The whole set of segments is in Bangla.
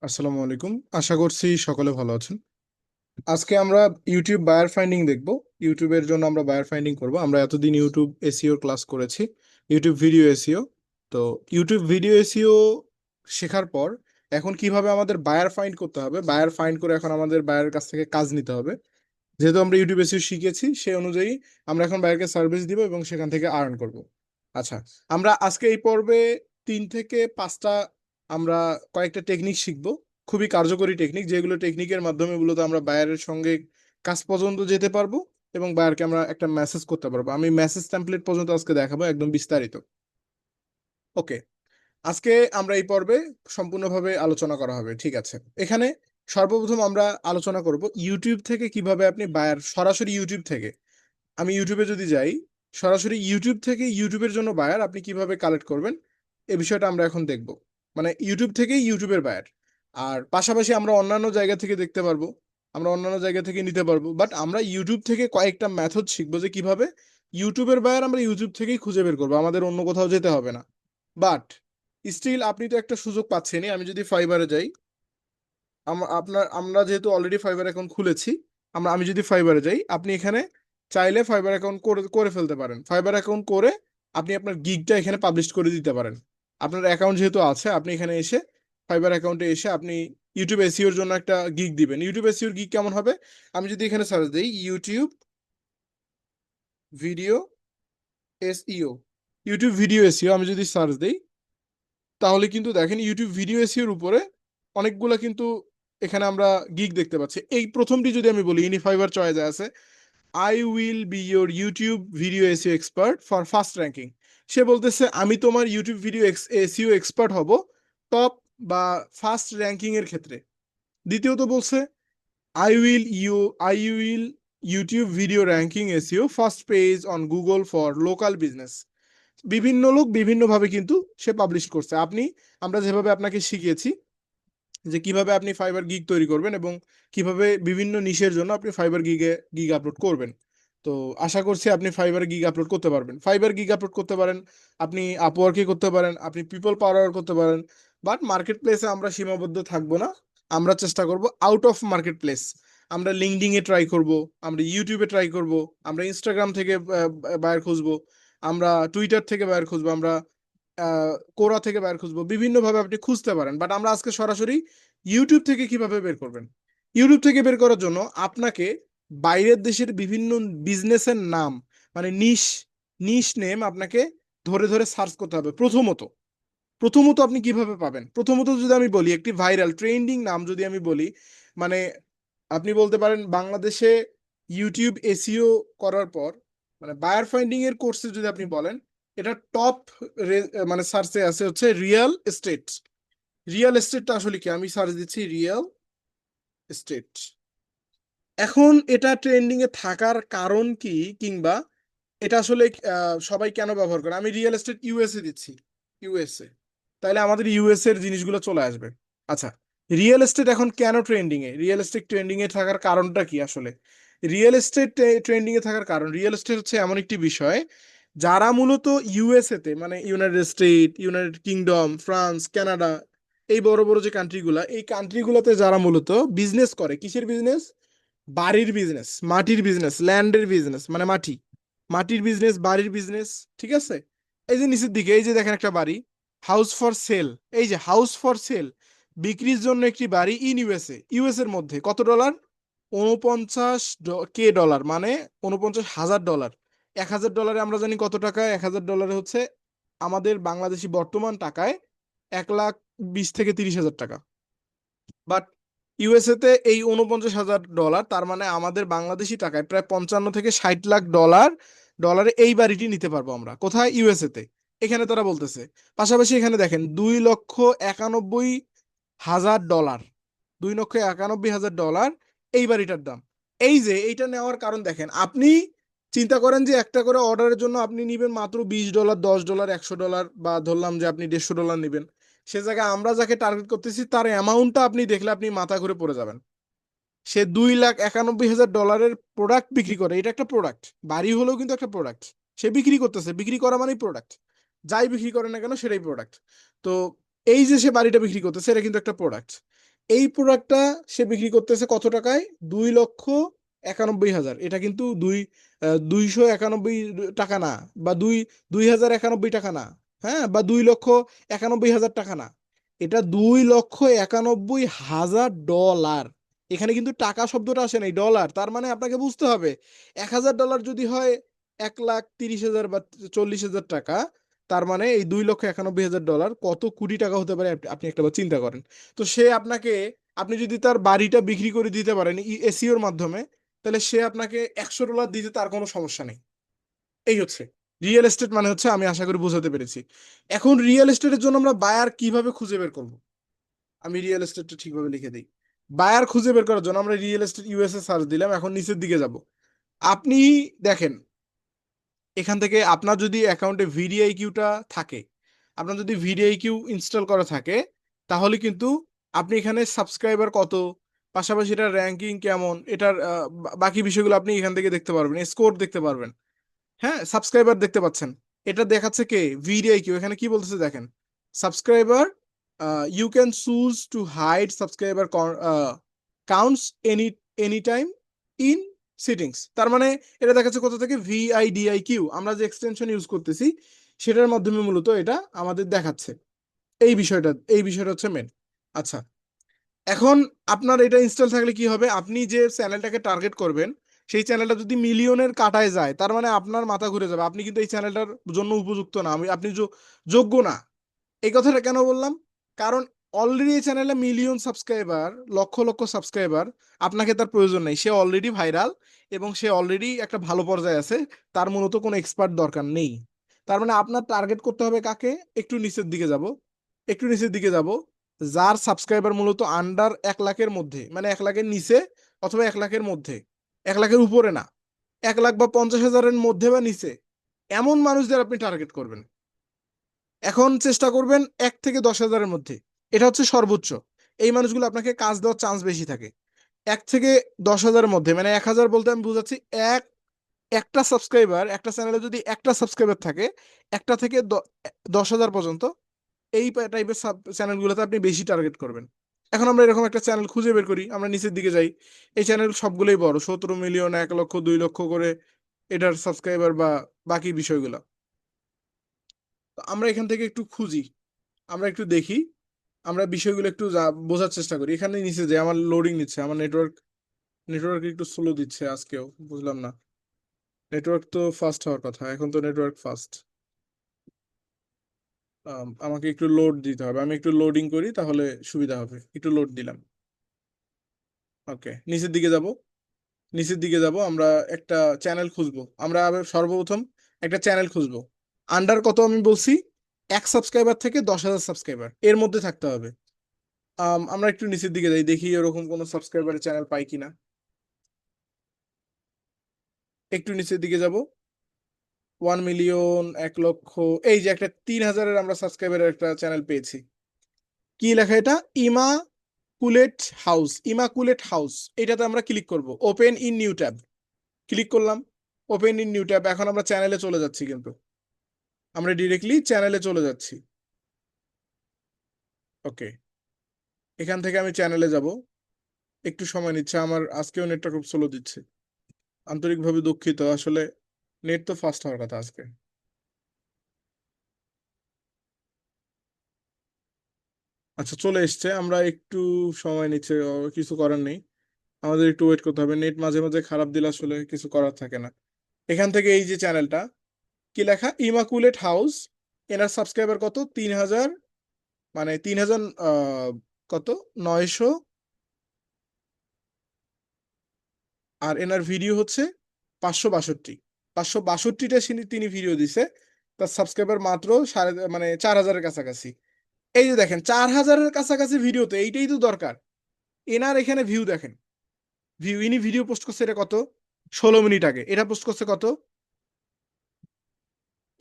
আসসালামু আলাইকুম। আশা করছি সকলে ভালো আছেন। আজকে আমরা ইউটিউব বায়ার ফাইন্ডিং দেখব। ইউটিউবের জন্য আমরা বায়ার ফাইন্ডিং করব। আমরা এতদিন ইউটিউব এসইও ক্লাস করেছি, ইউটিউব ভিডিও এসইও। তো ইউটিউব ভিডিও এসইও শেখার পর এখন কিভাবে আমাদের বায়ার ফাইন্ড করতে হবে, বায়ার ফাইন্ড করে এখন আমাদের বায়ারের কাছ থেকে কাজ নিতে হবে। যেহেতু আমরা ইউটিউব এসইও শিখেছি, সেই অনুযায়ী আমরা এখন বায়ারকে সার্ভিস দিব এবং সেখান থেকে আর্ন করব। আচ্ছা, আমরা আজকে এই পর্বে 3 থেকে 5টা আমরা কয়েকটা টেকনিক শিখব, খুবই কার্যকরী টেকনিক, যেগুলো টেকনিকের মাধ্যমে মূলত আমরা বায়ারের সঙ্গে কাজ পর্যন্ত যেতে পারবো এবং বায়ারকে আমরা একটা মেসেজ করতে পারবো। আমি মেসেজ টেমপ্লেট পর্যন্ত আজকে দেখাবো একদম বিস্তারিত। ওকে, আজকে আমরা এই পর্বে সম্পূর্ণভাবে আলোচনা করা হবে, ঠিক আছে। এখানে সর্বপ্রথম আমরা আলোচনা করব ইউটিউব থেকে কিভাবে আপনি বায়ার সরাসরি ইউটিউব থেকে, আমি ইউটিউবে যদি যাই, সরাসরি ইউটিউব থেকে ইউটিউবের জন্য বায়ার আপনি কিভাবে কালেক্ট করবেন, এই বিষয়টা আমরা এখন দেখব। মানে ইউটিউব থেকেই ইউটিউবের বায়ার। আর পাশাপাশি আমরা অন্যান্য জায়গা থেকে দেখতে পারবো, আমরা অন্যান্য জায়গা থেকে নিতে পারবো, বাট আমরা ইউটিউব থেকে কয়েকটা মেথড শিখবো যে কিভাবে ইউটিউবের বায়ার আমরা ইউটিউব থেকেই খুঁজে বের করবো, আমাদের অন্য কোথাও যেতে হবে না। বাট স্টিল আপনি তো একটা সুযোগ পাচ্ছেনই। আমি যদি ফাইবারে যাই, আমরা যেহেতু অলরেডি ফাইবার অ্যাকাউন্ট খুলেছি, আমি যদি ফাইবারে যাই, আপনি এখানে চাইলে ফাইবার অ্যাকাউন্ট করে করে ফেলতে পারেন। ফাইবার অ্যাকাউন্ট করে আপনি আপনার গিগটা এখানে পাবলিশ করে দিতে পারেন। আপনার অ্যাকাউন্ট যেহেতু আছে, আপনি এখানে এসে ফাইবার অ্যাকাউন্টে এসে আপনি ইউটিউব এসইওর জন্য একটা গিগ দিবেন। ইউটিউব এসইওর গিগ কেমন হবে, আমি যদি এখানে সার্চ দিই YouTube video SEO, YouTube video SEO আমি যদি সার্চ দিই, তাহলে কিন্তু দেখেন ইউটিউব ভিডিও এসইওর উপরে অনেকগুলা কিন্তু এখানে আমরা গিগ দেখতে পাচ্ছি। এই প্রথমটি যদি আমি বলি, ইনি ফাইবার চয়েসে আছে, I will be your YouTube video SEO expert for first ranking. সে বলতেছে আমি তোমার ইউটিউব ভিডিও এসইও এক্সপার্ট হব টপ বা ফার্স্ট র্যাঙ্কিং এর ক্ষেত্রে। দ্বিতীয়ত বলছে I will YouTube video ranking SEO first page on Google for local business. বিভিন্ন লোক বিভিন্নভাবে কিন্তু সে পাবলিশ করছে। আমরা যেভাবে আপনাকে শিখিয়েছি যে কিভাবে আপনি ফাইবার গিগ তৈরি করবেন এবং কিভাবে বিভিন্ন নিশের জন্য আপনি ফাইবার গিগ আপলোড করবেন। তো আশা করছি আপনি ফাইবার গিগ আপলোড করতে পারবেন, ফাইবার গিগ আপলোড করতে পারেন, আপনি আপওয়ার্কে করতে পারেন, আপনি পিপল পাওয়ার করতে পারেন। বাট মার্কেট প্লেসে আমরা সীমাবদ্ধ থাকবো না, আমরা চেষ্টা করব আউট অফ মার্কেট প্লেস। আমরা লিঙ্কডিন এ ট্রাই করব, আমরা ইউটিউবে ট্রাই করব, আমরা ইনস্টাগ্রাম থেকে বায়ার খুঁজবো, আমরা টুইটার থেকে বায়ার খুঁজবো, আমরা কোরা থেকে বের খুঁজবো, বিভিন্ন ভাবে আপনি খুঁজতে পারেন। বাট আমরা আজকে সরাসরি ইউটিউব থেকে কিভাবে বের করবেন। ইউটিউব থেকে বের করার জন্য আপনাকে বাইরের দেশের বিভিন্ন বিজনেসের নাম, মানে নিশ নিশ নেম আপনাকে ধরে ধরে সার্চ করতে হবে। প্রথমত প্রথমত আপনি কিভাবে পাবেন, প্রথমত যদি আমি বলি একটি ভাইরাল ট্রেন্ডিং নাম যদি আমি বলি, মানে আপনি বলতে পারেন বাংলাদেশে ইউটিউব এসইও করার পর, মানে বায়ার ফাইন্ডিং এর কোর্সে যদি আপনি বলেন, এটা টপ মানে সার্চে আছে হচ্ছে রিয়েল এস্টেট। রিয়েল এস্টেটটা আসলে কি, আমি সার্চ দিচ্ছি রিয়েল এস্টেট। এখন এটা ট্রেন্ডিং এ থাকার কারণ কি, কিংবা এটা আসলে সবাই কেন ব্যবহার করে, আমি রিয়েল এস্টেট ইউএসএ দিচ্ছি, ইউএসএ, তাহলে আমাদের ইউএস এর জিনিসগুলো চলে আসবে। আচ্ছা, রিয়েল এস্টেট এখন কেন ট্রেন্ডিং এ, রিয়েল এস্টেট ট্রেন্ডিং এ থাকার কারণটা কি আসলে। রিয়েল এস্টেট ট্রেন্ডিং এ থাকার কারণ, রিয়েল এস্টেট হচ্ছে এমন একটি বিষয় যারা মূলত ইউএসএ তে, মানে United state, United kingdom, France, Canada, এই বড় বড় যে কান্ট্রিগুলা, এই কান্ট্রিগুলোতে যারা মূলত বিজনেস করে, কিসের বিজনেস, বাড়ির বিজনেস, মাটির বিজনেস, ল্যান্ডের বিজনেস, মানে মাটি, মাটির বিজনেস, বাড়ির বিজনেস, ঠিক আছে। এই যে নিচের দিকে এই যে দেখেন একটা বাড়ি, হাউস ফর সেল, এই যে হাউস ফর সেল, বিক্রির জন্য একটি বাড়ি ইন ইউএসএ, ইউএস এর মধ্যে কত ডলার, 49 কে ডলার, মানে 49,000 ডলার। 1,000 ডলারে আমরা জানি কত টাকা, 1,000 ডলারে হচ্ছে আমাদের বাংলাদেশি বর্তমান টাকায় 1,20,000 থেকে 30,000 টাকা। বাট ইউএসএ তে এই 49,000 ডলার, তার মানে আমাদের বাংলাদেশি টাকায় প্রায় 55 থেকে 60 লাখ ডলার, ডলারে এই বাড়িটি নিতে পারবো আমরা কোথায়, ইউএসএ তে। এখানে তারা বলতেছে, পাশাপাশি এখানে দেখেন 2,91,000 ডলার, 2,91,000 ডলার এই বাড়িটার দাম। এই যে এইটা নেওয়ার কারণ দেখেন, আপনি চিন্তা করেন যে একটা করে অর্ডারের জন্য আপনি নিবেন মাত্র $20, $10, $100, বা ধরলাম যে আপনি $150 নিবেন। সে জায়গায় আমরা যাকে টার্গেট করতেছি তার অ্যামাউন্টটা আপনি দেখলে আপনি মাথা ঘুরে পড়ে যাবেন। সে 2,91,000 ডলারের প্রোডাক্ট বিক্রি করে, এটা একটা প্রোডাক্ট, বাড়ি হলেও কিন্তু একটা প্রোডাক্ট। সে বিক্রি করতেছে, বিক্রি করা মানেই প্রোডাক্ট, যাই বিক্রি করে না কেন সেটাই প্রোডাক্ট। তো এই যে সে বাড়িটা বিক্রি করতেছে, এটা কিন্তু একটা প্রোডাক্ট। এই প্রোডাক্টটা সে বিক্রি করতেছে কত টাকায়? 2,91,000। এটা কিন্তু 291 টাকা না, বা 2,091 টাকা না, হ্যাঁ, বা 2,91,000 টাকা না, এটা 2,91,000 ডলার। এখানে কিন্তু টাকা শব্দটা আসে নাই, ডলার। তার মানে আপনাকে বুঝতে হবে, $1,000 যদি হয় 1,30,000 বা 40,000 টাকা, তার মানে এই 2,91,000 ডলার কত কোটি টাকা হতে পারে, আপনি একটাবার চিন্তা করেন। তো সে আপনাকে, আপনি যদি তার বাড়িটা বিক্রি করে দিতে পারেন এসিওর মাধ্যমে, তাহলে সে আপনাকে $100 দিতে তার কোনো সমস্যা নেই। এই হচ্ছে রিয়েল এস্টেট মানে হচ্ছে, আমি আশা করি বোঝাতে পেরেছি। এখন রিয়েল এস্টেটের জন্য আমরা বায়ার কিভাবে খুঁজে বের করব? আমি রিয়েল এস্টেটটা ঠিকভাবে লিখে দিই। বায়ার খুঁজে বের করার জন্য আমরা রিয়েল এস্টেট ইউএসএ সার্চ দিলাম, এখন নিচের দিকে যাব। আপনি দেখেন, এখান থেকে আপনার যদি অ্যাকাউন্টে ভিডিআইকিউটা থাকে, আপনার যদি ভিডিআইকিউ ইনস্টল করা থাকে, তাহলে কিন্তু আপনি এখানে সাবস্ক্রাইবার কত, পাশাপাশি এটার র্যাঙ্কিং কেমন, এটার বাকি বিষয়গুলো আপনি এখান থেকে দেখতে পারবেন, স্কোর দেখতে পারবেন। হ্যাঁ, সাবস্ক্রাইবার দেখতে পাচ্ছেন, এটা দেখাচ্ছে কে? ভিডিআইকিউ। এখানে কি বলতেছে দেখেন, subscriber, you can choose to hide subscriber counts any time in settings. তার মানে এটা দেখাচ্ছে কোথা থেকে? ভিআইডিআইকিউ, আমরা যে এক্সটেনশন ইউজ করতেছি সেটার মাধ্যমে মূলত এটা আমাদের দেখাচ্ছে। এই বিষয়টা হচ্ছে মেন। আচ্ছা, এখন আপনার এটা ইনস্টল থাকলে কি হবে? আপনি যে চ্যানেলটাকে টার্গেট করবেন, সেই চ্যানেলটা যদি মিলিয়নের কাটায় যায়, তার মানে আপনার মাথা ঘুরে যাবে, আপনি কিন্তু এই চ্যানেলটার জন্য উপযুক্ত না, আপনি যোগ্য না। এই কথাটা কেন বললাম? কারণ অলরেডি এই চ্যানেলে million subscriber, lakh lakh subscriber, আপনাকে তার প্রয়োজন নেই, সে অলরেডি ভাইরাল এবং সে অলরেডি একটা ভালো পর্যায়ে আছে, তার মূলত কোনো এক্সপার্ট দরকার নেই। তার মানে আপনার টার্গেট করতে হবে কাকে? একটু নিচের দিকে যাব, একটু নিচের দিকে যাব, যার সাবস্ক্রাইবার মূলত আন্ডার 1 লাখের মধ্যে, মানে 1 লাখের নিচে অথবা 1 লাখের মধ্যে, 1 লাখের উপরে না, 1 লাখ বা 50,000-এর মধ্যে বা নিচে, এমন মানুষদের আপনি টার্গেট করবেন। এখন চেষ্টা করবেন 1 থেকে 10,000-এর মধ্যে, এটা হচ্ছে সর্বোচ্চ। এই মানুষগুলো আপনাকে কাজ দেওয়ার চান্স বেশি থাকে। 1 থেকে 10,000-এর মধ্যে, মানে 1,000 বলতে আমি বুঝাচ্ছি, একটা সাবস্ক্রাইবার, একটা চ্যানেলে যদি একটা সাবস্ক্রাইবার থাকে, 1 থেকে 10,000 পর্যন্ত, এই টাইপের চ্যানেলগুলোতে আপনি বেশি টার্গেট করবেন। এখন আমরা এরকম একটা চ্যানেল খুঁজে বের করি, আমরা নিচের দিকে যাই, এই চ্যানেল সবগুলোই বড়, 17 মিলিয়ন, 1 লক্ষ, 2 লক্ষ করে এটার সাবস্ক্রাইবার বা বাকি বিষয়গুলো। তো আমরা এখান থেকে একটু খুঁজি, আমরা একটু দেখি, আমরা বিষয়গুলো একটু বোঝার চেষ্টা করি। এখানে নিচে যে আমার লোডিং নিচ্ছে, আমার নেটওয়ার্ক একটু স্লো দিচ্ছে আজকেও, বুঝলাম না। নেটওয়ার্ক তো ফাস্ট হওয়ার কথা, এখন তো নেটওয়ার্ক ফাস্ট। আমাকে একটু লোড দিতে হবে, আমি একটু লোডিং করি তাহলে সুবিধা হবে। একটু লোড দিলাম। ওকে, নিচের দিকে যাব, নিচের দিকে যাব, আমরা একটা চ্যানেল খুঁজবো। আমরা আবার সর্বপ্রথম একটা চ্যানেল খুঁজবো, আন্ডার কত আমি বলছি, 1 সাবস্ক্রাইবার থেকে 10,000 সাবস্ক্রাইবার এর মধ্যে থাকতে হবে। আমরা একটু নিচের দিকে যাই, দেখি এরকম কোনো সাবস্ক্রাইবারের চ্যানেল পাই কিনা। একটু নিচের দিকে যাব, 1 মিলিয়ন, 1 লক্ষ, এই যে একটা 3,000-এর আমরা সাবস্ক্রাইবারের একটা চ্যানেল পেয়েছি। কি লেখা এটা? Immaculate house. এটাতে আমরা ক্লিক করব, open in new tab. Click করলাম, ওপেন ইন নিউ ট্যাব। এখন আমরা চ্যানেলে চলে যাচ্ছি, কিন্তু আমরা ডিরেক্টলি চ্যানেলে চলে যাচ্ছি। ওকে, এখান থেকে আমি চ্যানেলে যাব, একটু সময় নিচ্ছে, আমার আজকেও নেটটা খুব স্লো দিচ্ছে, আন্তরিকভাবে দুঃখিত। আসলে নেট তো ফাস্ট হওয়ার কথা আজকে। আচ্ছা, চলে এসছে, আমরা একটু সময় নিচ্ছে, কিছু করার নেই, আমাদের একটু ওয়েট করতে হবে। নেট মাঝে মাঝে খারাপ দিলে আসলে কিছু করার থাকে না। এখান থেকে এই যে চ্যানেলটা, কি লেখা? Immaculate house. এনার সাবস্ক্রাইবার কত? 3,000, মানে 3,000, কত, 900। আর এনার ভিডিও হচ্ছে 562। 562টা তিনি ভিডিও দিছে, তার সাবস্ক্রাইবার মাত্র মানে 4,000-এর কাছাকাছি। এই যে দেখেন, 4,000-এর কাছাকাছি ভিডিওতে, এইটাই তো দরকার। এনার এখানে ভিউ দেখেন, ইনি ভিডিও পোস্ট করছে এটা কত? 16 মিনিট আগে। এটা পোস্ট করছে কত?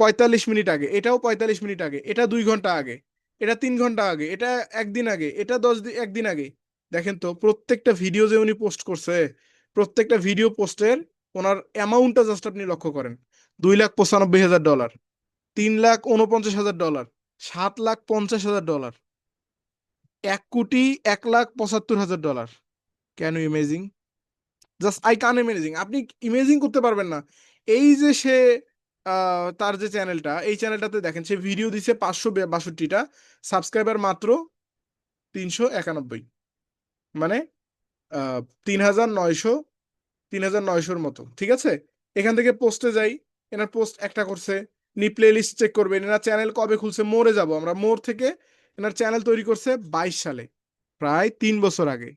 45 মিনিট আগে। এটাও 45 মিনিট আগে। এটা 2 ঘন্টা আগে। এটা 3 ঘন্টা আগে। এটা একদিন আগে। এটা 10 দিন, একদিন আগে। দেখেন তো, প্রত্যেকটা ভিডিও যে উনি পোস্ট করছে, প্রত্যেকটা ভিডিও পোস্টের ওনার অ্যামাউন্টটা জাস্ট আপনি লক্ষ্য করেন। 2,95,000 dollar, 3,49,000 dollar, 7,50,000 dollar. $1,75,00,000। Can you imaging? Just I can imaging, আপনি ইমেজিং করতে পারবেন না। এই যে সে তার যে চ্যানেলটা, এই চ্যানেলটাতে দেখেন সে ভিডিও দিছে 562টা, সাবস্ক্রাইবার মাত্র 391, মানে 3900, 3900-র মতো, ঠিক আছে। এখান থেকে পোস্টে যাই, এনার পোস্ট একটা করছে, নি প্লে লিস্ট চেক করবেন, এনার চ্যানেল কবে খুলছে, মোরে যাব আমরা, মোর থেকে এনার চ্যানেল তৈরি করছে 22 সালে, প্রায় 3 বছর আগে,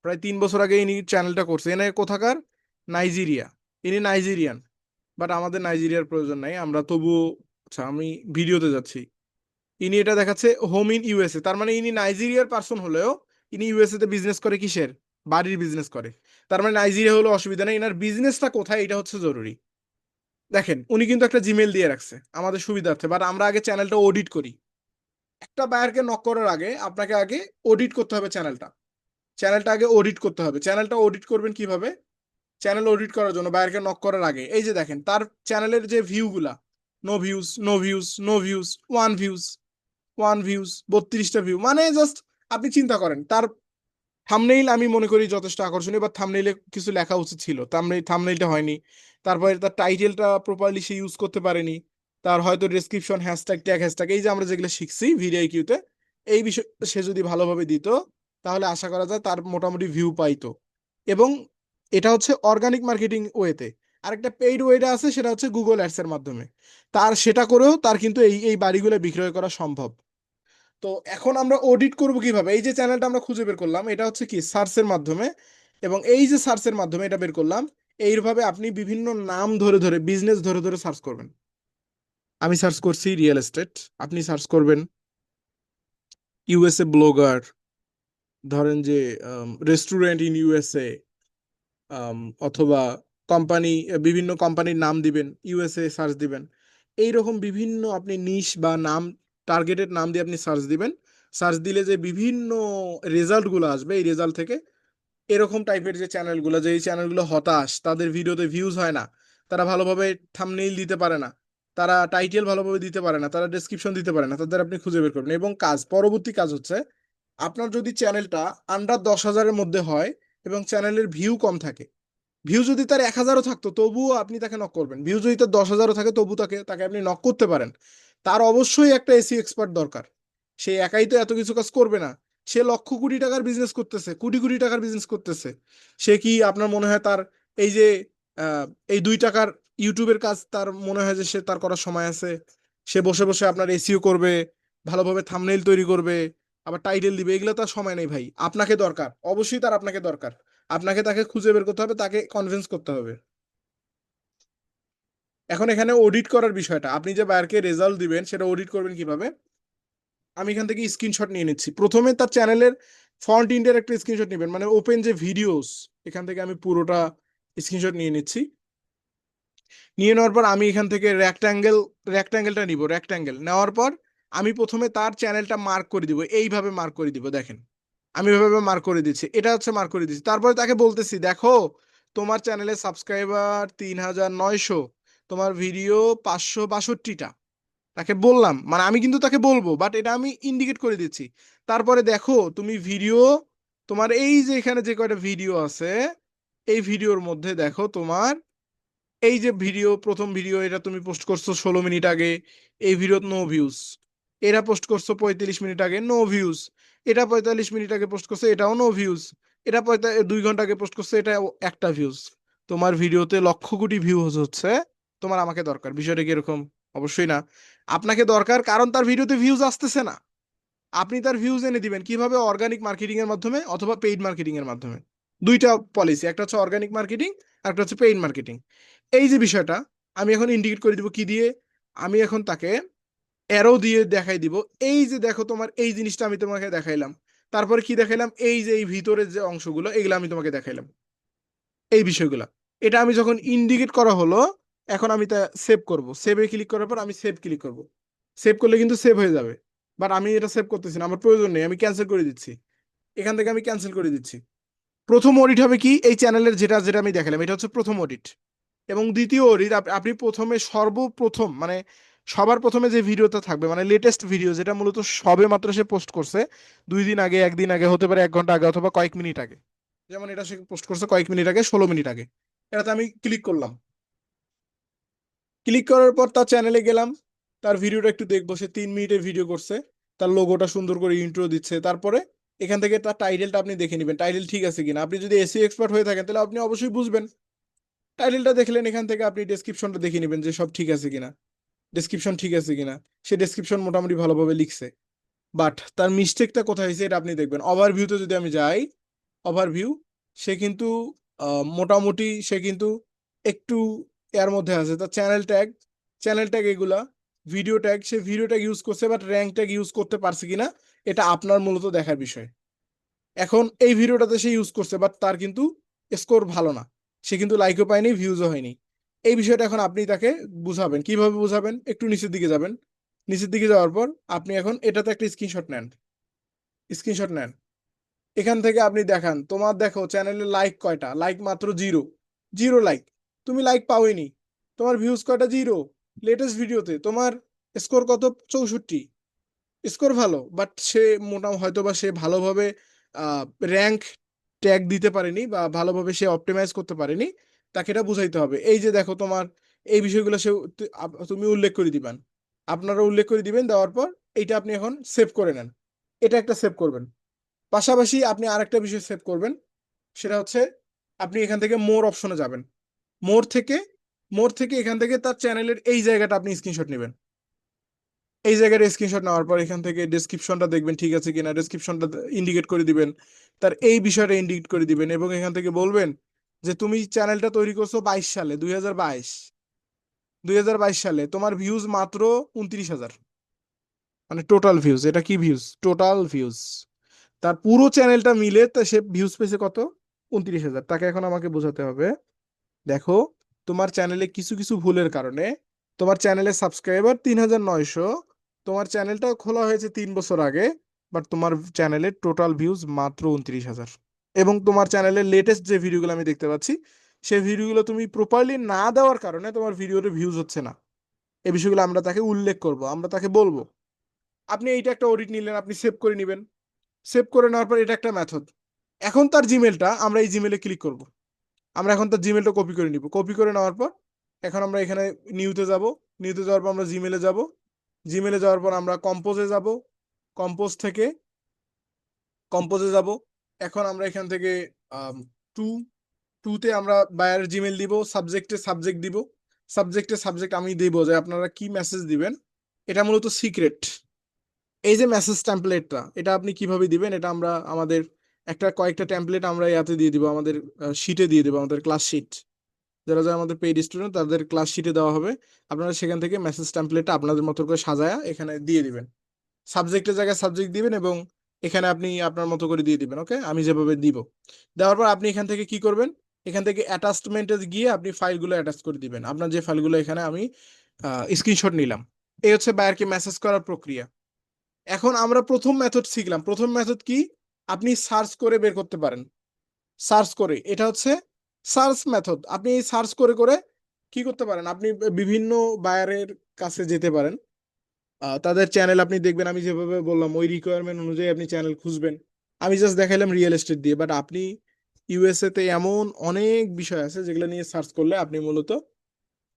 প্রায় 3 বছর আগে ইনি চ্যানেলটা করছে। এনে কোথাকার? নাইজেরিয়া, ইনি নাইজেরিয়ান, বাট আমাদের নাইজেরিয়ার প্রয়োজন নাই, আমরা তবু, আচ্ছা আমি ভিডিওতে যাচ্ছি। ইনি এটা দেখাচ্ছে হোম ইন ইউএসএ, তার মানে ইনি নাইজেরিয়ার পার্সন হলেও ইনি ইউএসএ তে বিজনেস করে, কিসের? বাড়ির বিজনেস করে। তার মানে নাইজেরিয়া হলো অসুবিধা নেই, এনার বিজনেসটা কোথায় এটা হচ্ছে জরুরি। দেখেন উনি কিন্তু একটা জিমেল দিয়ে রাখছে আমাদের সুবিধার্থে, বাট আমরা আগে চ্যানেলটা অডিট করি। একটা বায়ারকে নক করার আগে আপনাকে আগে অডিট করতে হবে চ্যানেলটা, চ্যানেলটা আগে অডিট করতে হবে। চ্যানেলটা অডিট করবেন কিভাবে? চ্যানেল অডিট করার জন্য বায়ারকে নক করার আগে এই যে দেখেন তার চ্যানেলের যে ভিউগুলা, no views, no views, no views, one views, one views, 32টা ভিউ, মানে জাস্ট আপনি চিন্তা করেন তার থাম্বনেইল আমি মনে করি যথেষ্ট আকর্ষণীয়, বা থাম্বনেইলে কিছু লেখা উচিত ছিল, থাম্বনেইলটা হয়নি। তারপরে তার টাইটেলটা প্রপারলি সে ইউজ করতে পারেনি, তার হয়তো ডেসক্রিপশন, হ্যাশট্যাগ, ট্যাগ, হ্যাশট্যাগ, এই যে আমরা যেগুলো শিখছি ভিডিও কিউতে, এই বিষয় সে যদি ভালোভাবে দিত, তাহলে আশা করা যায় তার মোটামুটি ভিউ পাইতো। এবং এটা হচ্ছে অর্গানিক মার্কেটিং ওয়েতে। আরেকটা পেইড ওয়েটা আছে, সেটা হচ্ছে গুগল অ্যাডস এর মাধ্যমে। তার সেটা করেও তার কিন্তু এই এই বাড়িগুলো বিক্রয় করা সম্ভব। তো এখন আমরা অডিট করব কিভাবে? এই যে চ্যানেলটা আমরা খুঁজে বের করলাম, এটা হচ্ছে কি সার্চের মাধ্যমে, এবং এই যে সার্চের মাধ্যমে এটা বের করলাম, এইভাবে আপনি বিভিন্ন নাম ধরে ধরে, বিজনেস ধরে ধরে সার্চ করবেন। আমি সার্চ করছি রিয়েল এস্টেট, আপনি সার্চ করবেন ইউএসএ ব্লগার, ধরেন যে রেস্টুরেন্ট ইন ইউএসএ, অথবা কোম্পানি, বিভিন্ন কোম্পানির নাম দিবেন, ইউএসএ সার্চ দিবেন। এইরকম বিভিন্ন আপনি নিশ বা নাম, টার্গেটেড নাম দিয়ে আপনি সার্চ দিবেন। সার্চ দিলে যে বিভিন্ন রেজাল্টগুলো আসবে, এই রেজাল্ট থেকে এরকম টাইপের যে চ্যানেলগুলো, যে এই চ্যানেলগুলো হতাশ, তাদের ভিডিওতে ভিউজ হয় না, তারা ভালোভাবে থাম্বনেইল দিতে পারে না, তারা টাইটেল ভালোভাবে দিতে পারে না, তারা ডেসক্রিপশন দিতে পারে না, তাদের আপনি খুঁজে বের করবেন। এবং পরবর্তী কাজ হচ্ছে, আপনার যদি চ্যানেলটা আন্ডার 10,000-এর মধ্যে হয় এবং চ্যানেলের ভিউ কম থাকে, ভিউ যদি তার 1,000-ও থাকতো তবুও আপনি তাকে নক করবেন, ভিউ যদি তার 10,000-ও থাকে তবু তাকে তাকে আপনি নক করতে পারেন। তার অবশ্যই একটা এসিও এক্সপার্ট দরকার, সে একাই তো এত কিছু কাজ করবে না। সে লক্ষ কোটি টাকার বিজনেস করতেছে, কোটি কোটি টাকার বিজনেস করতেছে। সে কি আপনার মনে হয় তার এই যে আহ, এই 2 টাকার ইউটিউবের কাজ তার মনে হয় যে সে তার করার সময় আছে? সে বসে বসে আপনার এসিও করবে, ভালোভাবে থাম্বনেইল তৈরি করবে, আবার টাইটেল দিবে, এগুলো তার সময় নেই ভাই। আপনাকে দরকার, অবশ্যই তার আপনাকে দরকার। আপনাকে তাকে খুঁজে বের করতে হবে, তাকে কনভিন্স করতে হবে। এখন এখানে অডিট করার বিষয়টা, আপনি যে বায়ারকে রেজাল্ট দিবেন সেটা অডিট করবেন কিভাবে? আমি এখান থেকে স্ক্রিনশট নিয়ে নিচ্ছি। প্রথমে তার চ্যানেলের ফ্রন্ট এন্ডের একটা স্ক্রিনশট নেবেন, মানে ওপেন যে ভিডিওস, এখান থেকে আমি পুরোটা স্ক্রিনশট নিয়ে নিচ্ছি। নিয়ে নেওয়ার পর আমি এখান থেকে রেক্ট্যাঙ্গেলটা নিব, রেক্ট্যাঙ্গেল নেওয়ার পর আমি প্রথমে তার চ্যানেলটা মার্ক করে দিব, এইভাবে মার্ক করে দিব, দেখেন আমি এভাবে মার্ক করে দিচ্ছি, এটা হচ্ছে মার্ক করে দিচ্ছি। তারপরে তাকে বলতেছি, দেখো তোমার চ্যানেলে সাবস্ক্রাইবার 3,900, তোমার ভিডিও 562টা, তাকে বললাম, মানে আমি কিন্তু তাকে বলবো, বাট এটা আমি ইন্ডিকেট করে দিচ্ছি। তারপরে দেখো তুমি ভিডিও, তোমার এই যে এখানে যে কয়টা ভিডিও আছে, এই ভিডিওর মধ্যে দেখো তোমার এই যে ভিডিও, প্রথম ভিডিও এটা তুমি পোস্ট করছো 16 মিনিট আগে, এই ভিডিও নো ভিউজ। এরা পোস্ট করছো 35 মিনিট আগে, নো ভিউজ। এটা 45 মিনিট আগে পোস্ট করছে, এটাও নো ভিউজ। এটা 2 ঘন্টা আগে পোস্ট করছে, এটা একটা ভিউজ। তোমার ভিডিওতে লক্ষ কোটি ভিউ হচ্ছে, তোমার আমাকে দরকার, বিষয়টা কি এরকম? অবশ্যই না। আপনাকে দরকার কারণ তার ভিডিওতে ভিউজ আসতেছে না। আপনি তার ভিউজ এনে দিবেন কিভাবে? অর্গানিক মার্কেটিং এর মাধ্যমে অথবা পেইড মার্কেটিং এর মাধ্যমে। দুইটা পলিসি, একটা হচ্ছে অর্গানিক মার্কেটিং, আর একটা হচ্ছে পেইড মার্কেটিং। এই যে বিষয়টা আমি এখন ইন্ডিকেট করে দিব কি দিয়ে? আমি এখন তাকে অ্যারো দিয়ে দেখাই দিব, এই যে দেখো তোমার এই জিনিসটা আমি তোমাকে দেখাইলাম। তারপরে কি দেখাইলাম? এই যে এই ভিতরের যে অংশগুলো, এগুলো আমি তোমাকে দেখাইলাম, এই বিষয়গুলো। এটা আমি যখন ইন্ডিকেট করা হলো, এখন আমি তা সেভ করব, সেভে ক্লিক করার পর আমি সেভ ক্লিক করব। সেভ করলে কিন্তু সেভ হয়ে যাবে, বাট আমি এটা সেভ করতেছি না, আমার প্রয়োজন নেই, আমি ক্যান্সেল করে দিচ্ছি। এখান থেকে আমি ক্যান্সেল করে দিচ্ছি। প্রথম অডিট হবে কি? এই চ্যানেলের যেটা যেটা আমি দেখালাম, এটা হচ্ছে প্রথম অডিট। এবং দ্বিতীয় অডিট, আপনি প্রথমে সর্বপ্রথম মানে সবার প্রথমে যে ভিডিওটা থাকবে মানে লেটেস্ট ভিডিও, যেটা মূলত সবে মাত্র সে পোস্ট করছে, 2 দিন আগে, একদিন আগে, হতে পারে 1 ঘন্টা আগে অথবা কয়েক মিনিট আগে, যেমন এটা সে পোস্ট করছে কয়েক মিনিট আগে, 16 মিনিট আগে, এটাতে আমি ক্লিক করলাম। ক্লিক করার পর তার চ্যানেলে গেলাম, তার ভিডিওটা একটু দেখবো। সে 3 মিনিটের ভিডিও করছে, তার লোগোটা সুন্দর করে ইন্ট্রো দিচ্ছে। তারপরে এখান থেকে তার টাইটেলটা আপনি দেখে নেবেন, টাইটেল ঠিক আছে কিনা। আপনি যদি এসইও এক্সপার্ট হয়ে থাকেন তাহলে আপনি অবশ্যই বুঝবেন। টাইটেলটা দেখলেন, এখান থেকে আপনি ডেসক্রিপশনটা দেখে নেবেন যে সব ঠিক আছে কিনা, ডেসক্রিপশন ঠিক আছে কিনা। সে ডেসক্রিপশন মোটামুটি ভালোভাবে লিখছে, বাট তার মিস্টেকটা কোথায় হয়েছে এটা আপনি দেখবেন। ওভারভিউতে যদি আমি যাই, ওভারভিউ, সে কিন্তু মোটামুটি সে কিন্তু একটু এর মধ্যে আছে। তার চ্যানেল ট্যাগ এগুলা, ভিডিও ট্যাগ, সে ভিডিও ট্যাগ ইউজ করছে, বাট র্যাঙ্ক ট্যাগ ইউজ করতে পারছে কিনা এটা আপনার মূলত দেখার বিষয়। এখন এই ভিডিওটাতে সে ইউজ করছে, বাট তার কিন্তু স্কোর ভালো না, সে কিন্তু লাইকও পায়নি, ভিউজও হয়নি। এই বিষয়টা এখন আপনি তাকে বুঝাবেন। কিভাবে বুঝাবেন? একটু নিচের দিকে যাবেন। নিচের দিকে যাওয়ার পর আপনি এখন এটাতে একটা স্ক্রিনশট নেন। এখান থেকে আপনি দেখান, তোমার দেখো চ্যানেলে লাইক কয়টা, লাইক মাত্র 0, 0 লাইক, তুমি লাইক পাওইনি। তোমার ভিউজ কয়টা? 0। লেটেস্ট ভিডিওতে তোমার স্কোর কত? 64। স্কোর ভালো, বাট সে হয়তো বা সে ভালোভাবে র্যাঙ্ক ট্যাগ দিতে পারেনি বা ভালোভাবে সে অপটিমাইজ করতে পারেনি। তাকে এটা বুঝাইতে হবে। এই যে দেখো তোমার এই বিষয়গুলো সে তুমি উল্লেখ করে দিবেন, আপনারা উল্লেখ করে দিবেন। দেওয়ার পর এইটা আপনি এখন সেভ করে নেন। এটা একটা সেভ করবেন। পাশাপাশি আপনি আরেকটা বিষয় সেভ করবেন, সেটা হচ্ছে আপনি এখান থেকে মোর অপশনে যাবেন। মোর থেকে মোর থেকে এখান থেকে তার চ্যানেলের এই জায়গাটা আপনি স্ক্রিনশট নেবেন। এই জায়গার স্ক্রিনশট নেওয়ার পর এখান থেকে ডেসক্রিপশনটা দেখবেন ঠিক আছে কিনা, ডেসক্রিপশনটা ইন্ডিকেট করে দিবেন, তার এই বিষয়টা ইন্ডিকেট করে দিবেন, এবং এখান থেকে বলবেন যে তুমি চ্যানেলটা তৈরি করছো 22 সালে, 2022 সালে তোমার ভিউজ মাত্র 29,000, মানে টোটাল ভিউজ। এটা কি ভিউজ? Total views. তার পুরো চ্যানেলটা মিলে তা সে ভিউজ পেয়েছে কত? 29,000। তাকে এখন আমাকে বোঝাতে হবে, দেখো তোমার চ্যানেলে কিছু কিছু ভুলের কারণে তোমার চ্যানেলের সাবস্ক্রাইবার 3,900, তোমার চ্যানেলটা খোলা হয়েছে 3 বছর আগে, বাট তোমার চ্যানেলের টোটাল ভিউজ মাত্র 29,000। এবং তোমার চ্যানেলের লেটেস্ট যে ভিডিওগুলো আমি দেখতে পাচ্ছি, সেই ভিডিওগুলো তুমি প্রপারলি না দেওয়ার কারণে তোমার ভিডিওতে ভিউজ হচ্ছে না। এই বিষয়গুলো আমরা তাকে উল্লেখ করব, আমরা তাকে বলবো। আপনি এইটা একটা অডিট নিলেন, আপনি সেভ করে নেবেন। সেভ করে নেওয়ার পর এটা একটা মেথড। এখন তার জিমেলটা, আমরা এই জিমেলে ক্লিক করব। আমরা এখন তার জিমেলটা কপি করে নিব। কপি করে নেওয়ার পর এখন আমরা এখানে নিউতে যাব। নিউতে যাওয়ার পর আমরা জিমেলে যাব। জিমেলে যাওয়ার পর আমরা কম্পোজে যাব। কম্পোজ থেকে কম্পোজে যাব। এখন আমরা এখান থেকে টু টুতে আমরা বায়ার জিমেল দিব, সাবজেক্ট দিব। সাবজেক্ট আমি দিব যে আপনারা কি মেসেজ দিবেন। এটা মূলত সিক্রেট। এই যে মেসেজ টেমপ্লেটটা, এটা আপনি কিভাবে দিবেন, এটা আমরা আমাদের কয়েকটা টেমপ্লেট আমরা ইয়াতে দিয়ে দিব, আমাদের শিটে দিয়ে দেবো, আমাদের ক্লাস শিট। যারা যারা আমাদের পেইড স্টুডেন্ট তাদের ক্লাস শিটে দেওয়া হবে। আপনারা সেখান থেকে মেসেজ টেমপ্লেটটা আপনাদের মতো করে সাজায়া এখানে দিয়ে দিবেন। সাবজেক্টের জায়গায় সাবজেক্ট দিবেন এবং এখানে আপনি আপনার মতো করে দিয়ে দিবেন। ওকে, আমি যেভাবে দিব। দেওয়ার পর আপনি এখান থেকে কি করবেন? এখান থেকে অ্যাটাচমেন্টে গিয়ে আপনি ফাইলগুলো অ্যাটাচ করে দিবেন, আপনার যে ফাইলগুলো এখানে আমি স্ক্রিনশট নিলাম। এই হচ্ছে বায়ারকে মেসেজ করার প্রক্রিয়া। এখন আমরা প্রথম মেথড শিখলাম। প্রথম মেথড কি? আপনি সার্চ করে বের করতে পারেন। সার্চ করে, এটা হচ্ছে সার্চ মেথড। আপনি সার্চ করে করে কি করতে পারেন? আপনি বিভিন্ন বায়ারের কাছে যেতে পারেন, তাদের চ্যানেল আপনি দেখবেন। আমি যেভাবে বললাম ওই রিকোয়ারমেন্ট অনুযায়ী আপনি চ্যানেল খুঁজবেন। আমি জাস্ট দেখাইলাম রিয়েল এস্টেট দিয়ে, বাট আপনি ইউএসএ তে এমন অনেক বিষয় আছে যেগুলো নিয়ে সার্চ করলে আপনি মূলত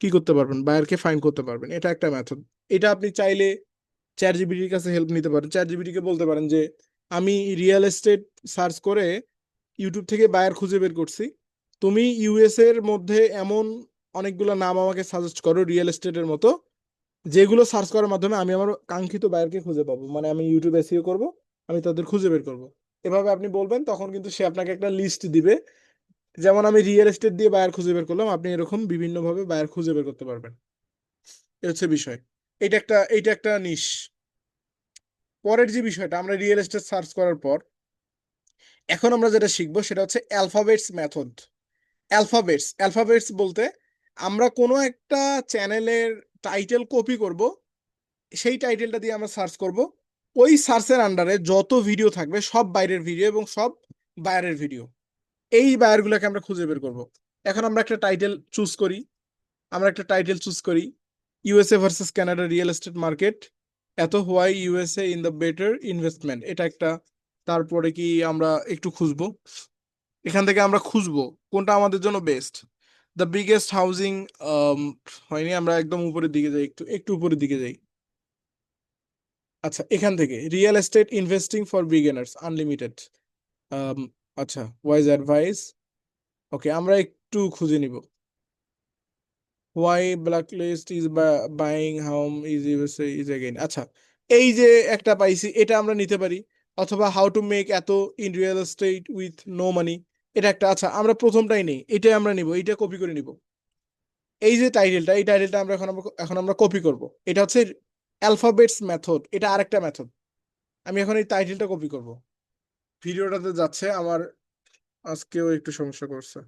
কি করতে পারবেন? বায়ারকে ফাইন্ড করতে পারবেন। এটা একটা মেথড। এটা আপনি চাইলে চ্যাট জিপিটির কাছে হেল্প নিতে পারেন। চ্যাট জিপিটিকে বলতে পারেন যে আমি রিয়েল এস্টেট সার্চ করে ইউটিউব থেকে বায়ার খুঁজে বের করছি, তুমি ইউএস এর মধ্যে এমন অনেকগুলো নাম আমাকে সাজেস্ট করো রিয়েল এস্টেটের মতো, যেগুলো সার্চ করার মাধ্যমে আমি আমার কাঙ্ক্ষিত বায়ারকে খুঁজে পাবো। মানে আমি ইউটিউব এসইও করব, আমি তাদের খুঁজে বের করব। এভাবে আপনি বলবেন, তখন কিন্তু সে আপনাকে একটা লিস্ট দিবে। যেমন আমি রিয়েল এস্টেট দিয়ে বায়ার খুঁজে বের করলাম, আপনি এরকম বিভিন্নভাবে বায়ার খুঁজে বের করতে পারবেন। এ হচ্ছে বিষয়। এইটা একটা নিশ। পরের যে বিষয়টা, আমরা রিয়েল এস্টেট সার্চ করার পর এখন আমরা যেটা শিখবো সেটা হচ্ছে অ্যালফাবেটস মেথড। অ্যালফাবেটস বলতে আমরা কোনো একটা চ্যানেলের টাইটেল কপি করব, সেই টাইটেলটা দিয়ে আমরা সার্চ করব। ওই সার্চের আন্ডারে যত ভিডিও থাকবে সব বাইরের ভিডিও এবং সব বায়ারের ভিডিও, এই বায়ারগুলোকে আমরা খুঁজে বের করব। এখন আমরা একটা টাইটেল চুজ করি। USA versus Canada real estate market, এত why USA in the better investment, এটা একটা। তারপরে কি আমরা একটু খুঁজবো, এখান থেকে আমরা খুঁজবো কোনটা আমাদের জন্য বেস্ট। দ্য বিগেস্ট হাউজিং, হয়নি, আমরা একদম উপরের দিকে যাই, একটু একটু উপরের দিকে যাই। আচ্ছা, এখান থেকে real estate investing for beginners unlimited, আচ্ছা, ওয়াইজ অ্যাডভাইস। ওকে, আমরা একটু খুঁজে নিব। Why blacklist is buying home is USA is again. আচ্ছা, এই যে একটা পাইছি, এটা আমরা নিতে পারি। অথবা how to make it in real estate with no money, এটা একটা। আচ্ছা, আমরা প্রথমটাই নেই, এটাই আমরা নিব, এইটা কপি করে নিব। এই যে টাইটেলটা, এই টাইটেলটা আমরা এখন আমরা কপি করব। এটা হচ্ছে অ্যালফাবেটস মেথড, এটা আরেকটা মেথড। আমি এখন এই টাইটেলটা কপি করব। ভিডিওটাতে যাচ্ছে আমার, আজকেও একটু সমস্যা করছে,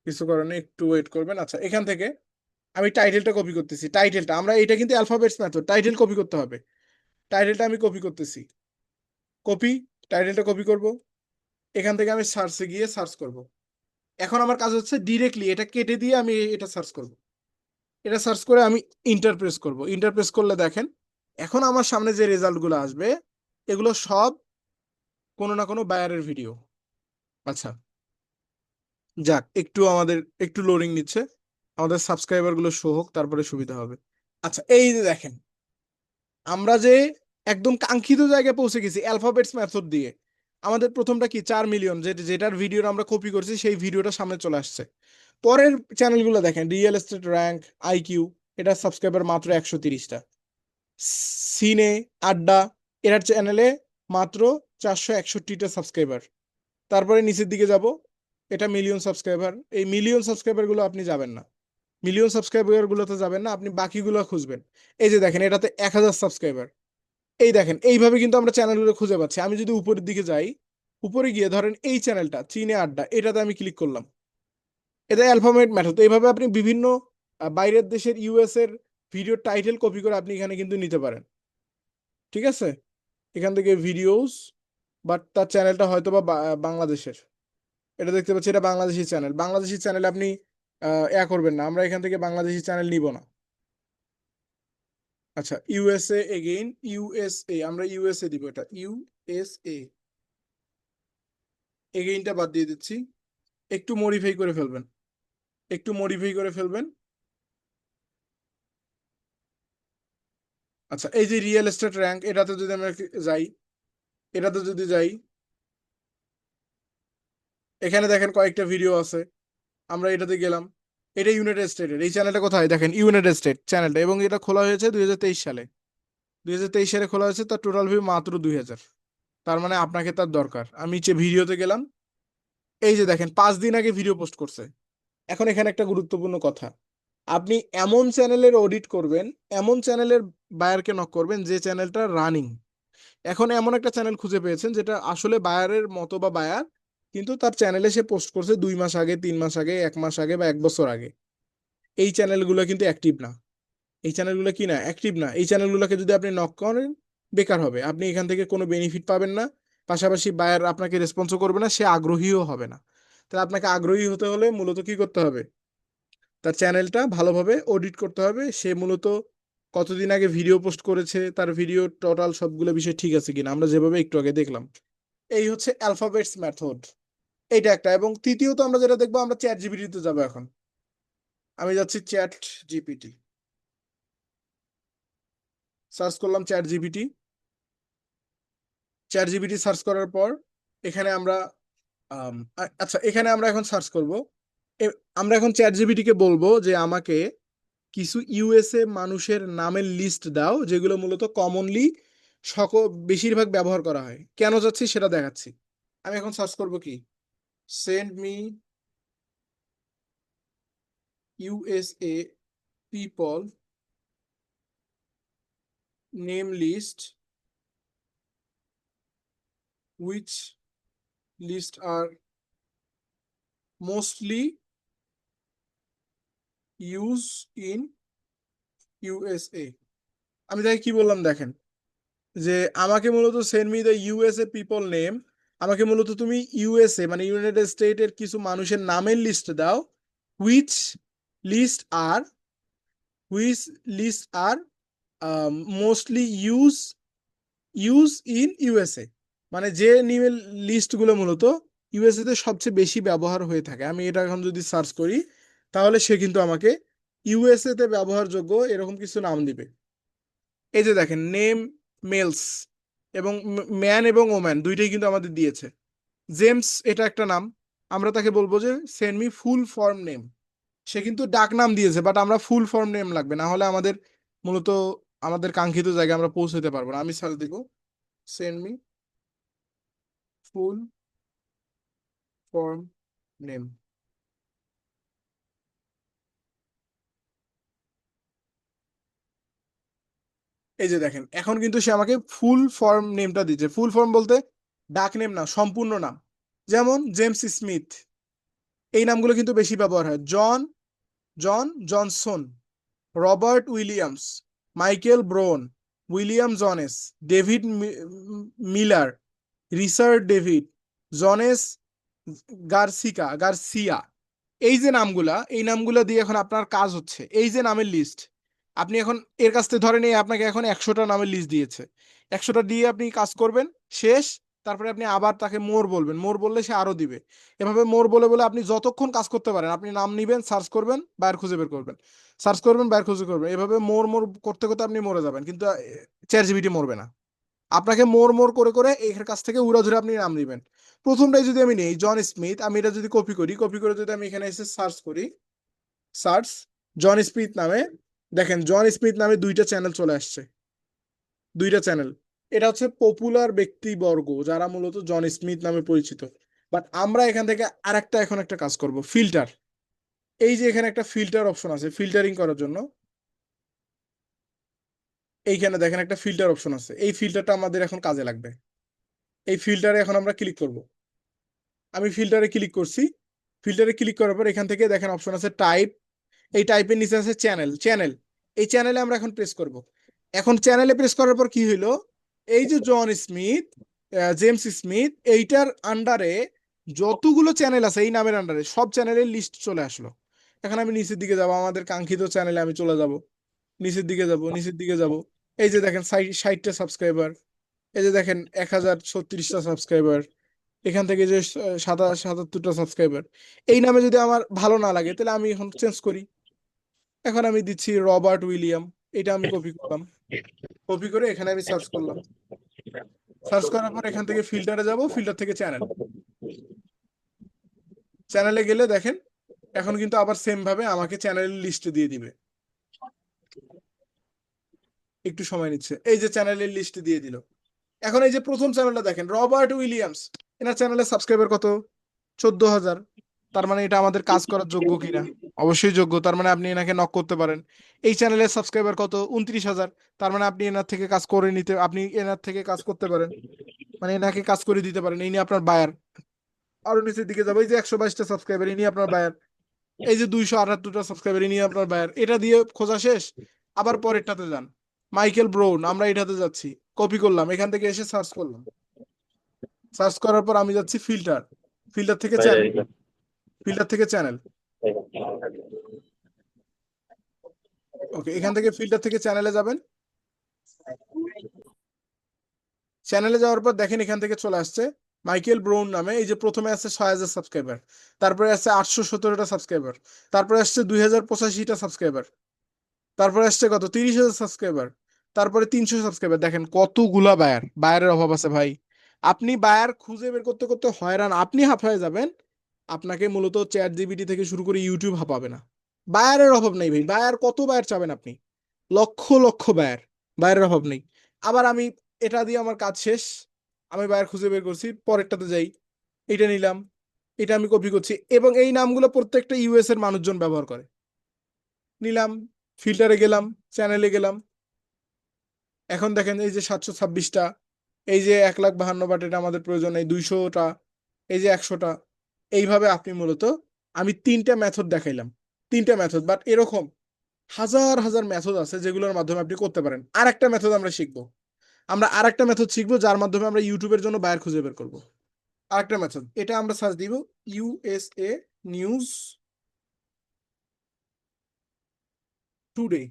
কিছু কারণে একটু ওয়েট করবেন। আচ্ছা, এখান থেকে আমি টাইটেলটা কপি করতেছি। টাইটেলটা আমরা, এটা কিন্তু অ্যালফাবেটস মেথড, টাইটেল কপি করতে হবে। টাইটেলটা আমি কপি করতেছি, কপি, টাইটেলটা কপি করব। এখান থেকে আমি সার্চে গিয়ে সার্চ করব। এখন আমার কাজ হচ্ছে ডিরেক্টলি এটা কেটে দিয়ে আমি এটা সার্চ করব। এটা সার্চ করে আমি ইন্টারপ্রেস করব। ইন্টারপ্রেস করলে দেখেন, এখন আমার সামনে যে রেজাল্টগুলো আসবে, এগুলো সব কোনো না কোনো বায়ারের ভিডিও। আচ্ছা, যাক, একটু আমাদের একটু লোডিং নিচ্ছে, আমাদের সাবস্ক্রাইবার গুলো শো হোক, তারপরে সুবিধা হবে। আচ্ছা, এই যে দেখেন, আমরা যে একদম কাঙ্ক্ষিত জায়গায় পৌঁছে গেছি অ্যালফাবেটস মেথড দিয়ে। আমাদের প্রথমটা কি 4 মিলিয়ন, যেটার ভিডিও আমরা কপি করছি, সেই ভিডিওটা সামনে চলে আসছে। পরের চ্যানেলগুলো দেখেন, রিয়েল এস্টেট র্যাঙ্ক, আইকিউ, এটার সাবস্ক্রাইবার মাত্র 130টা। সিনে, আড্ডা, এটার চ্যানেলে মাত্র 461টা সাবস্ক্রাইবার। তারপরে নিচের দিকে যাব, এটা মিলিয়ন সাবস্ক্রাইবার। এই মিলিয়ন সাবস্ক্রাইবার গুলো আপনি যাবেন না, মিলিয়ন সাবস্ক্রাইবার গুলোতে যাবেন না, আপনি বাকিগুলো খুঁজবেন। এই যে দেখেন, এটাতে 1000 সাবস্ক্রাইবার। এই দেখেন, এইভাবে কিন্তু আমরা চ্যানেলগুলো খুঁজে পাচ্ছি। আমি যদি উপরের দিকে যাই, উপরে গিয়ে ধরেন এই চ্যানেলটা চীনে আড্ডা, এটাতে আমি ক্লিক করলাম। এটা অ্যালফাবেট মেথড। এইভাবে আপনি বিভিন্ন বাইরের দেশের, ইউএস এর ভিডিও টাইটেল কপি করে আপনি এখানে কিন্তু নিতে পারেন। ঠিক আছে, এখান থেকে ভিডিওস, বাট তার চ্যানেলটা হয়তো বা বাংলাদেশের। এটা দেখতে পাচ্ছি, এটা বাংলাদেশি চ্যানেল। বাংলাদেশি চ্যানেল আপনি করবেন না, আমরা এখান থেকে বাংলাদেশি চ্যানেল নিব না। আচ্ছা, ইউএসএ এগেইন, ইউএসএ, আমরা ইউএসএ দিব, এটা ইউএসএ। এগেইনটা বাদ দিয়ে দিচ্ছি, একটু মডিফাই করে ফেলবেন, একটু মডিফাই করে ফেলবেন। আচ্ছা, এই যে রিয়েল এস্টেট র্যাঙ্ক, এটাতে যদি আমরা যাই, এটাতে যদি যাই, এখানে দেখেন কয়েকটা ভিডিও আছে। আমরা এটাতে গেলাম, এটা ইউনাইটেড স্টেটের। এই চ্যানেলটা কোথায় দেখেন, ইউনাইটেড স্টেট চ্যানেলটা, এবং এটা খোলা হয়েছে 2023 সালে। 2023 সালে খোলা হয়েছে, তার টোটাল ভিউ মাত্র 2000। তার মানে আপনাকে তার দরকার। আমি যে ভিডিওতে গেলাম, এই যে দেখেন 5 দিন আগে ভিডিও পোস্ট করছে। এখন এখানে একটা গুরুত্বপূর্ণ কথা, আপনি এমন চ্যানেলের অডিট করবেন, এমন চ্যানেলের বায়ারকে নক করবেন যে চ্যানেলটা রানিং। এখন এমন একটা চ্যানেল খুঁজে পেয়েছেন যেটা আসলে বায়ারের মতো বা বায়ার, কিন্তু তার চ্যানেলে সে পোস্ট করছে 2 মাস আগে, 3 মাস আগে, 1 মাস আগে বা 1 বছর আগে। এই চ্যানেলগুলো কিন্তু অ্যাক্টিভ না। এই চ্যানেলগুলো কি না, অ্যাক্টিভ না। এই চ্যানেলগুলোকে যদি আপনি নক করেন, বেকার হবে, আপনি এখান থেকে কোনো বেনিফিট পাবেন না। পাশাপাশি বায়ার আপনাকে রেসপন্সও করবে না, সে আগ্রহীও হবে না। তাহলে আপনাকে আগ্রহী হতে হলে মূলত কি করতে হবে, তার চ্যানেলটা ভালোভাবে অডিট করতে হবে। সে মূলত কতদিন আগে ভিডিও পোস্ট করেছে, তার ভিডিও টোটাল সবগুলো বিষয় ঠিক আছে কিনা, আমরা যেভাবে একটু আগে দেখলাম। এই হচ্ছে অ্যালফাবেটস মেথড, এইটা একটা। এবং তৃতীয়ত আমরা যেটা দেখবো, আমরা চ্যাট জিপিটিতে যাবো এখন। আমি যাচ্ছি চ্যাট জিপিটি, সার্চ করলাম chat GPT. Chat GPT search করার পর এখানে আমরা আচ্ছা, এখানে আমরা এখন সার্চ করব। আমরা এখন চ্যাট জিপিটি কে বলবো যে আমাকে কিছু ইউএসএ মানুষের নামের লিস্ট দাও, যেগুলো মূলত কমনলি বেশিরভাগ ব্যবহার করা হয়। কেন যাচ্ছি সেটা দেখাচ্ছি। আমি এখন সার্চ করব কি, send me USA people name list, which list are mostly use in USA. আমি তাকে কি বললাম দেখেন, যে আমাকে মূলত send me the USA people name, আমাকে মূলত তুমি ইউএসএ মানে ইউনাইটেড স্টেটের কিছু মানুষের নামের লিস্ট দাও, which list are which list are mostly use in USA, মানে যে ইমেল লিস্টগুলো মূলত ইউএসএ তে সবচেয়ে বেশি ব্যবহার হয়ে থাকে। আমি এটা এখন যদি সার্চ করি তাহলে সে কিন্তু আমাকে ইউএসএ তে ব্যবহারযোগ্য এরকম কিছু নাম দিবে। এই যে দেখেন, নেম মেলস এবং ম্যান এবং ওম্যান দুইটাই কিন্তু আমাদের দিয়েছে। জেমস এটা একটা নাম, আমরা তাকে বলবো যে send me full form name. সে কিন্তু ডাক নাম দিয়েছে, বাট আমরা ফুল ফর্ম নেম লাগবে, না হলে আমাদের মূলত আমাদের কাঙ্ক্ষিত জায়গায় আমরা পৌঁছতে পারবো না। আমি সার্চ দিব send me full form name. এই যে দেখেন, এখন কিন্তু সে আমাকে ফুল ফর্ম নেমটা দিচ্ছে। ফুল ফর্ম বলতে ডাক নেম না, সম্পূর্ণ নাম। যেমন জেমস স্মিথ, এই নামগুলো কিন্তু বেশি ব্যবহার হয়। John Johnson, Robert Williams, Michael Brown, William Jones, David Miller, Richard David, Jones Garcia. এই যে নামগুলা, এই নামগুলা দিয়ে এখন আপনার কাজ হচ্ছে এই যে নামের লিস্ট। আপনি এখন এর কাছ থেকে ধরেন, এই আপনাকে এখন 100টা নামের লিস্ট দিয়েছে, 100টা দিয়ে আপনি কাজ করবেন, শেষ। তারপরে আপনি আবার তাকে মোর বলবেন, মোর বললে সে আরো দিবে। এভাবে মোর বলে বলে আপনি যতক্ষণ কাজ করতে পারেন, আপনি নাম নিবেন, সার্চ করবেন, বাইর খুঁজে বের করবেন, সার্চ করবেন, বাইর খুঁজে করবেন, এভাবে মোর মোর করতে করতে আপনি মরে যাবেন, কিন্তু চ্যাট জিপিটি মরবে না। আপনাকে মোর মোর করে করে এর কাছ থেকে উড়াধুরে আপনি নাম নিবেন। প্রথমটাই যদি আমি নেই জন স্মিথ, আমি এটা যদি কপি করি, কপি করে যদি আমি এখানে এসে সার্চ করি, সার্চ জন স্মিথ নামে, দেখেন জন স্মিথ নামে দুইটা চ্যানেল চলে আসছে, দুইটা চ্যানেল। এটা হচ্ছে পপুলার ব্যক্তিবর্গ যারা মূলত জন স্মিথ নামে পরিচিত। বাট আমরা এখান থেকে আরেকটা এখন একটা কাজ করব, ফিল্টার। এই যে এখানে একটা ফিল্টার অপশন আছে, ফিল্টারিং করার জন্য এইখানে দেখেন একটা ফিল্টার অপশন আছে, এই ফিল্টারটা আমাদের এখন কাজে লাগবে। এই ফিল্টারে এখন আমরা ক্লিক করব। আমি ফিল্টারে ক্লিক করছি, ফিল্টারে ক্লিক করার পর এখান থেকে দেখেন অপশন আছে টাইপ, এই টাইপের নিচে আছে চ্যানেল। এই চ্যানেলে আমরা এখন প্রেস করব। এখন চ্যানেলে প্রেস করার পর কি হইলো, এই যে জন স্মিথ, জেমস স্মিথ, এইটার আন্ডারে যতগুলো চ্যানেল আছে এই নামের আন্ডারে সব চ্যানেলের লিস্ট চলে আসলো। এখন আমি নিচের দিকে যাব, আমাদের কাঙ্ক্ষিত চ্যানেলে আমি চলে যাব, নিচের দিকে যাব, নিচের দিকে যাব। এই যে দেখেন 60টা সাবস্ক্রাইবার, এই যে দেখেন 1036টা সাবস্ক্রাইবার, এখান থেকে যে 77টা সাবস্ক্রাইবার। এই নামে যদি আমার ভালো না লাগে তাহলে আমি এখন চেঞ্জ করি। এখন আমি দিচ্ছি রবার্ট উইলিয়াম, এটা আমি কপি করলাম, কপি করে এখানে আমি সার্চ করলাম, সার্চ করার পর এখান থেকে ফিল্টারে যাব, ফিল্টার থেকে চ্যানেল, চ্যানেলে গেলে দেখেন এখন কিন্তু আবার সেম ভাবে আমাকে চ্যানেলের লিস্ট দিয়ে দিবে। একটু সময় নিচ্ছে, এই যে চ্যানেলের লিস্ট দিয়ে দিল। এখন এই যে প্রথম চ্যানেলটা দেখেন, রবার্ট উইলিয়ামস, এনার চ্যানেলের সাবস্ক্রাইবার কত? 14,000। তার মানে এটা আমাদের কাজ করার যোগ্য কিনা? অবশ্যই যোগ্য, তার মানে আপনি এনাকে নক করতে পারেন। এই চ্যানেলের সাবস্ক্রাইবার কত? 29,000। তার মানে আপনি এনার থেকে কাজ করে নিতে, আপনি এনার থেকে কাজ করতে পারেন, মানে এনাকে কাজ করে দিতে পারেন, ইনি আপনার বায়ার। আরো নিচের দিকে যাবো, এই যে 122টা সাবস্ক্রাইবার, ইনি আপনার বায়ার। এই যে 278টা সাবস্ক্রাইবার, ইনি আপনার বায়ার। এটা দিয়ে খোঁজা শেষ, আবার পরেরটাতে যান, মাইকেল ব্রাউন, আমরা এটাতে যাচ্ছি, কপি করলাম, এখান থেকে এসে সার্চ করলাম, সার্চ করার পর আমি যাচ্ছি ফিল্টার, ফিল্টার থেকে চ্যানেল, ফিল্টার থেকে চ্যানেল। ওকে, এখান থেকে ফিল্টার থেকে চ্যানেলে যাবেন, চ্যানেলে যাওয়ার পর দেখেন এখান থেকে চলে আসছে মাইকেল ব্রাউন নামে। এই যে প্রথমে আছে 6,000 সাবস্ক্রাইবার, তারপরে আসছে 817টা সাবস্ক্রাইবার, তারপরে আসছে 2,085টা সাবস্ক্রাইবার, তারপরে আসছে কত 30,000 সাবস্ক্রাইবার, তারপরে 300 সাবস্ক্রাইবার। দেখেন কতগুলা বায়ার, বায়ারের অভাব আছে ভাই। আপনি বায়ার খুঁজে বের করতে করতে হয়রান, আপনি হাঁপায়ে যাবেন। আপনাকে মূলত চ্যাট জিপিটি থেকে শুরু করে ইউটিউব হাঁপাবে না। বায়ারের অভাব নেই ভাই, বায়ার কত বায়ার চাবেন আপনি? লক্ষ লক্ষ বায়ার, বায়ারের অভাব নেই। আবার আমি এটা দিয়ে আমার কাজ শেষ, আমি বায়ার খুঁজে বের করছি, পরেরটাতে যাই, এটা নিলাম, এটা আমি কপি করছি, এবং এই নামগুলো প্রত্যেকটা ইউএস এর মানুষজন ব্যবহার করে। নিলাম, ফিল্টারে গেলাম, চ্যানেলে গেলাম, এখন দেখেন এই যে 726টা, এই যে 1,52,000, এটা আমাদের প্রয়োজন, এই 200টা, এই যে 100টা। এইভাবে আপনি মূলত, আমি তিনটা মেথড দেখাইলাম, তিনটা মেথড, বাট এরকম হাজার হাজার মেথড আছে যেগুলোর মাধ্যমে আপনি করতে পারেন। আর একটা মেথড আমরা শিখবো, আমরা আরেকটা মেথড শিখবো যার মাধ্যমে আমরা ইউটিউবের জন্য বায়ার খুঁজে বের করবো। আরেকটা মেথড, এটা আমরা সার্চ দিব ইউএসএ নিউজ টুডে,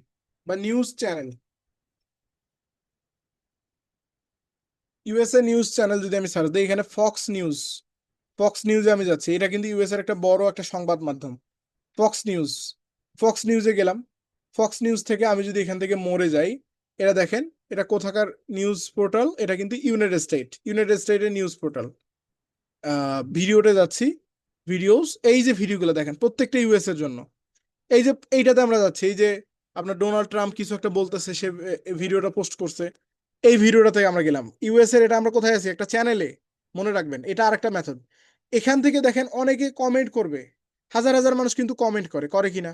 বা news channel, USA news channel যদি আমি সার্চ দিই, এখানে ফক্স নিউজে আমি যাচ্ছি। এটা কিন্তু ইউএস এর একটা বড় একটা সংবাদ মাধ্যম, ফক্স নিউজ। ফক্স নিউজে গেলাম। ফক্স নিউজ থেকে আমি যদি এখান থেকে মরে যাই, এটা দেখেন, এটা কোথাকার নিউজ পোর্টাল, এটা কিন্তু ইউনাইটেড স্টেটের নিউজ পোর্টাল। ভিডিওতে যাচ্ছি, ভিডিওস, এই যে ভিডিওগুলো দেখেন প্রত্যেকটা ইউএস এর জন্য। এই যে এইটাতে আমরা যাচ্ছি, এই যে আপনার ডোনাল্ড ট্রাম্প কিছু একটা বলতেছে, সে ভিডিওটা পোস্ট করছে, এই ভিডিওটা থেকে আমরা গেলাম ইউএস এর। এটা আমরা কোথায় আছি? একটা চ্যানেলে। মনে রাখবেন, এটা আরেকটা মেথড। এখান থেকে দেখেন অনেকে কমেন্ট করবে, হাজার হাজার মানুষ কিন্তু কমেন্ট করে, করে কিনা?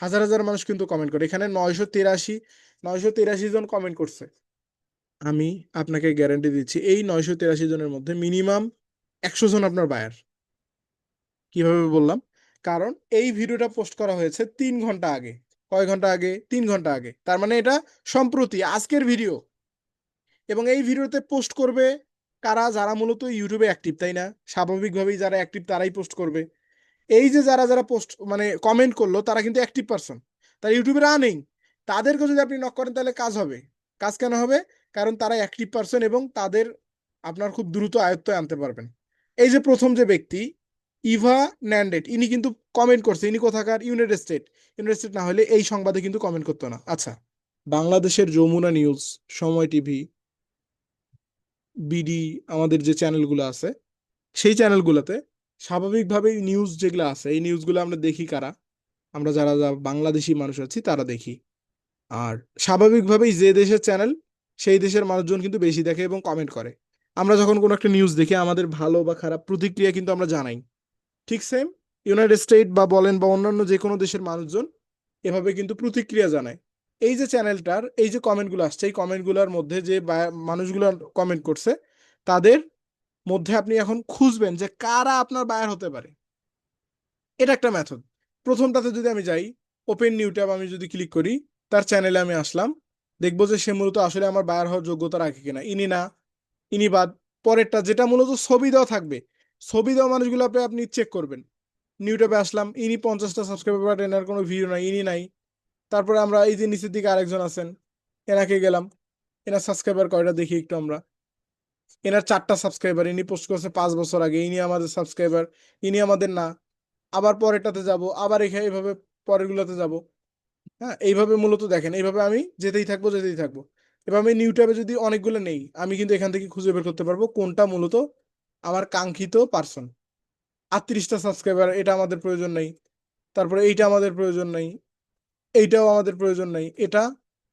হাজার হাজার মানুষ কিন্তু কমেন্ট করে। এখানে 983 জন কমেন্ট করছে। আমি আপনাকে গ্যারান্টি দিচ্ছি, এই 983 জনের মধ্যে মিনিমাম 100 জন আপনার বায়ার। কিভাবে বললাম? কারণ এই ভিডিওটা পোস্ট করা হয়েছে 3 ঘন্টা আগে। কয় ঘন্টা আগে? 3 ঘন্টা আগে। তার মানে এটা সম্প্রতি আজকের ভিডিও। এবং এই ভিডিওতে পোস্ট করবে কারা? যারা মূলত ইউটিউবে অ্যাক্টিভ, তাই না? স্বাভাবিকভাবেই যারা অ্যাক্টিভ তারাই পোস্ট করবে। এই যে যারা যারা পোস্ট মানে কমেন্ট করলো, তারা কিন্তু অ্যাক্টিভ পারসন, তারা ইউটিউবের আর্নিং। তাদেরকে যদি আপনি নক করেন তাহলে কাজ হবে। কাজ কেন হবে? কারণ তারা অ্যাক্টিভ পারসন এবং তাদের আপনার খুব দ্রুত আয়ত্তে আনতে পারবেন। এই যে প্রথম যে ব্যক্তি, ইভা ন্যান্ডেট, ইনি কিন্তু কমেন্ট করছে। ইনি কোথাকার? ইউনাইটেড স্টেট না হলে এই সংবাদে কিন্তু কমেন্ট করতো না। আচ্ছা, বাংলাদেশের যমুনা নিউজ, সময় টিভি, বিডি, আমাদের যে চ্যানেলগুলো আছে, সেই চ্যানেলগুলোতে স্বাভাবিকভাবেই নিউজ যেগুলো আছে, এই নিউজগুলো আমরা দেখি কারা? আমরা যারা যারা বাংলাদেশি মানুষ আছি তারা দেখি। আর স্বাভাবিকভাবেই যে দেশের চ্যানেল, সেই দেশের মানুষজন কিন্তু বেশি দেখে এবং কমেন্ট করে। আমরা যখন কোনো একটা নিউজ দেখি, আমাদের ভালো বা খারাপ প্রতিক্রিয়া কিন্তু আমরা জানাই। ঠিক সেম ইউনাইটেড স্টেট বা বলেন বা অন্যান্য যে কোনো দেশের মানুষজন এভাবে কিন্তু প্রতিক্রিয়া জানায়। এই যে চ্যানেলটার এই যে কমেন্টগুলো আসছে, এই কমেন্টগুলোর মধ্যে যে মানুষগুলো কমেন্ট করছে, তাদের মধ্যে আপনি এখন খুঁজবেন যে কারা আপনার বায়ার হতে পারে। এটা একটা মেথড। প্রথমটাতে যদি আমি যাই, ওপেন নিউ ট্যাব আমি যদি ক্লিক করি, তার চ্যানেলে আমি আসলাম, দেখবো যে সে মূলত আসলে আমার বায়ার হওয়ার যোগ্যতা রাখে কিনা। ইনি না, ইনি বাদ। পরেরটা যেটা মূলত ছবি দেওয়া থাকবে, ছবি দেওয়া মানুষগুলো আপনি চেক করবেন। নিউ ট্যাবে আসলাম, ইনি 50টা সাবস্ক্রাইবার, বাট এনার কোনো ভিডিও নাই, ইনি নাই। তারপরে আমরা এই যে নিচের দিকে আরেকজন আছেন, এনাকে গেলাম, এনার সাবস্ক্রাইবার কয়টা দেখি একটু আমরা। এনার 4টা সাবস্ক্রাইবার, ইনি পোস্ট করছে 5 বছর আগে, ইনি আমাদের সাবস্ক্রাইবার, ইনি আমাদের না। আবার পরেরটাতে যাব, আবার এখানে এইভাবে পরের গুলোতে যাব। হ্যাঁ, এইভাবে মূলত দেখেন, এইভাবে আমি যেতেই থাকবো। এবার আমি নিউ ট্যাবে যদি অনেকগুলো নেই, আমি কিন্তু এখান থেকে খুঁজে বের করতে পারবো কোনটা মূলত আমার কাঙ্ক্ষিত পার্সন। 38টা সাবস্ক্রাইবার, এটা আমাদের প্রয়োজন নেই। তারপরে এইটা আমাদের প্রয়োজন নেই, এইটাও আমাদের প্রয়োজন নেই। এটা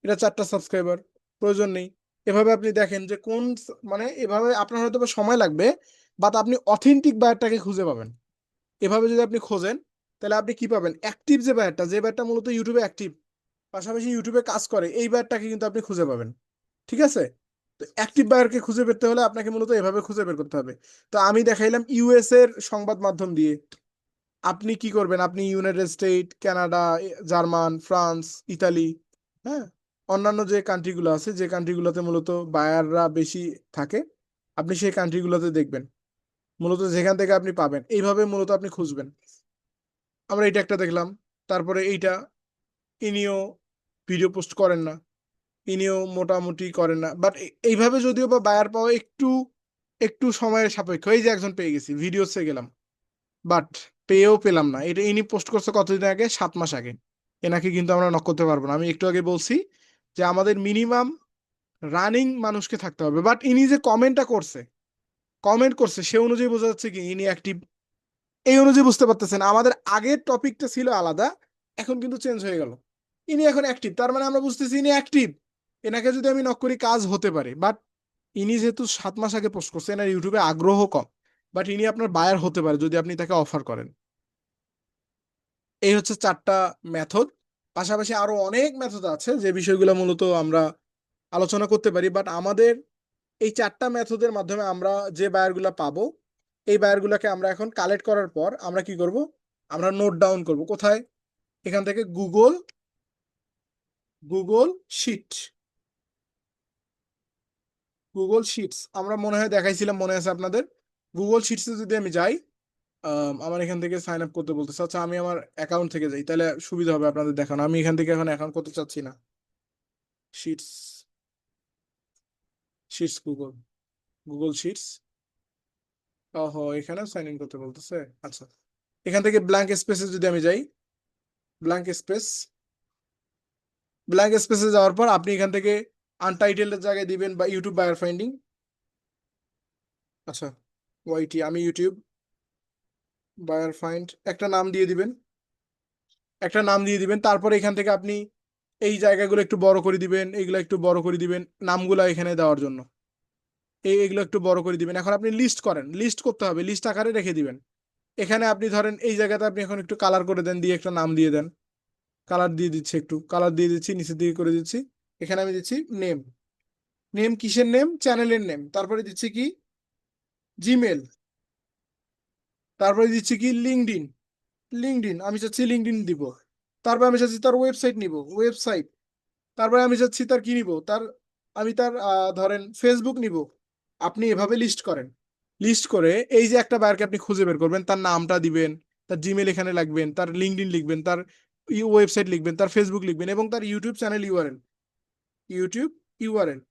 এটা 4টা সাবস্ক্রাইবার, প্রয়োজন নেই। এভাবে আপনি দেখেন যে কোন মানে এভাবে আপনার হয়তো বা সময় লাগবে, বাট আপনি অথেন্টিক বায়ারটাকে খুঁজে পাবেন। এভাবে যদি আপনি খোঁজেন, তাহলে আপনি কি পাবেন? অ্যাক্টিভ যে বায়ারটা মূলত ইউটিউবে অ্যাক্টিভ, পাশাপাশি ইউটিউবে কাজ করে, এই বায়ারটাকে কিন্তু আপনি খুঁজে পাবেন। ঠিক আছে? তো অ্যাক্টিভ বায়ারকে খুঁজে পেতে হলে আপনাকে মূলত এভাবে খুঁজে বের করতে হবে। তো আমি দেখাইলাম ইউএস এর সংবাদ মাধ্যম দিয়ে। আপনি কি করবেন? আপনি United state, Canada, German, France, Italy, হ্যাঁ, অন্যান্য যে কান্ট্রিগুলো আছে, যে কান্ট্রিগুলোতে মূলত বায়াররা বেশি থাকে, আপনি সেই কান্ট্রিগুলোতে দেখবেন মূলত যেখান থেকে আপনি পাবেন। এইভাবে মূলত আপনি খুঁজবেন। আমরা এটা একটা দেখলাম। তারপরে এইটা, ইনিও ভিডিও পোস্ট করেন না, ইনিও মোটামুটি করেন না, বাট এইভাবে যদিও বা বায়ার পাওয়া একটু একটু সময়ের সাপেক্ষ। এই যে একজন পেয়ে গেছি, ভিডিওসে গেলাম, বাট পেয়েও পেলাম না। এটা ইনি পোস্ট করছে কতদিন আগে? 7 মাস আগে। এনাকে কিন্তু আমরা নক করতে পারবো না। আমি একটু আগে বলছি যে আমাদের মিনিমাম রানিং মানুষকে থাকতে হবে। বাট ইনি যে কমেন্ট করছে সে অনুযায়ী বোঝা যাচ্ছে কি ইনি অ্যাক্টিভ। এই অনুযায়ী বুঝতে পারতেছেন আমাদের আগের টপিকটা ছিল আলাদা, এখন কিন্তু চেঞ্জ হয়ে গেল। ইনি এখন অ্যাক্টিভ, তার মানে আমরা বুঝতেছি ইনি অ্যাক্টিভ। এনাকে যদি আমি নক করি কাজ হতে পারে। বাট ইনি যেহেতু 7 মাস আগে পোস্ট করছে, এনার ইউটিউবে আগ্রহ কম, বাট ইনি আপনার বায়ার হতে পারে যদি আপনি তাকে অফার করেন। এই হচ্ছে 4টা মেথড। পাশাপাশি আরো অনেক মেথড আছে যে বিষয়গুলো মূলত আমরা আলোচনা করতে পারি, বাট আমাদের এই 4টা মেথডের মাধ্যমে আমরা যে বায়ারগুলো পাবো, এই বায়ারগুলোকে আমরা এখন কালেক্ট করার পর আমরা কি করব? আমরা নোট ডাউন করব। কোথায়? এখান থেকে গুগল শিট, গুগল শিটস আমরা মনে হয় দেখাইছিলাম, মনে আছে আপনাদের? গুগল শিটসে যদি আমি যাই, আমার এখান থেকে সাইন আপ করতে বলতেছে। আচ্ছা, আমি আমার অ্যাকাউন্ট থেকে যাই, তাহলে সুবিধা হবে আপনাদের দেখানো। আমি এখান থেকে এখন অ্যাকাউন্ট করতে চাচ্ছি না। Shits, shits Google, Google shits. ওহো, এখানেও সাইন ইন করতে বলতেছে। আচ্ছা, এখান থেকে ব্ল্যাঙ্ক স্পেসে যদি আমি যাই, ব্ল্যাঙ্ক স্পেস, ব্ল্যাঙ্ক স্পেসে যাওয়ার পর আপনি এখান থেকে আনটাইটেলের জায়গায় দিবেন বা ইউটিউব বায়ার ফাইন্ডিং। আচ্ছা, ওয়াইটি, আমি ইউটিউব বায়ার ফাইন্ড একটা নাম দিয়ে দিবেন, একটা নাম দিয়ে দিবেন। তারপরে এখান থেকে আপনি এই জায়গাগুলো একটু বড় করে দিবেন, এইগুলো একটু বড় করে দিবেন নামগুলো এখানে দেওয়ার জন্য। এইগুলো একটু বড় করে দিবেন। এখন আপনি লিস্ট করেন, লিস্ট করতে হবে, লিস্ট আকারে রেখে দিবেন। এখানে আপনি ধরেন এই জায়গাতে আপনি এখন একটু কালার করে দেন, দিয়ে একটা নাম দিয়ে দেন। কালার দিয়ে দিচ্ছি, একটু কালার দিয়ে দিচ্ছি, নিচের দিকে করে দিচ্ছি। এখানে আমি দিচ্ছি নেম। নেম কিসের নেম? চ্যানেলের নেম। তারপরে দিচ্ছি কি জিমেল। তারপরে দিচ্ছি কি লিঙ্কডইন। লিঙ্কডইন আমি চাচ্ছি লিঙ্কডইন দিব। তারপর আমি চাচ্ছি তার ওয়েবসাইট নিব, ওয়েবসাইট। তারপরে আমি চাচ্ছি তার কি নিব, তার আমি তার ধরেন ফেসবুক নিব। আপনি এভাবে লিস্ট করেন। লিস্ট করে এই যে একটা বায়ারকে আপনি খুঁজে বের করবেন, তার নামটা দিবেন, তার জিমেল এখানে লিখবেন, তার লিঙ্কডইন লিখবেন, তার ওয়েবসাইট লিখবেন, তার ফেসবুক লিখবেন এবং তার YouTube channel URL, YouTube URL,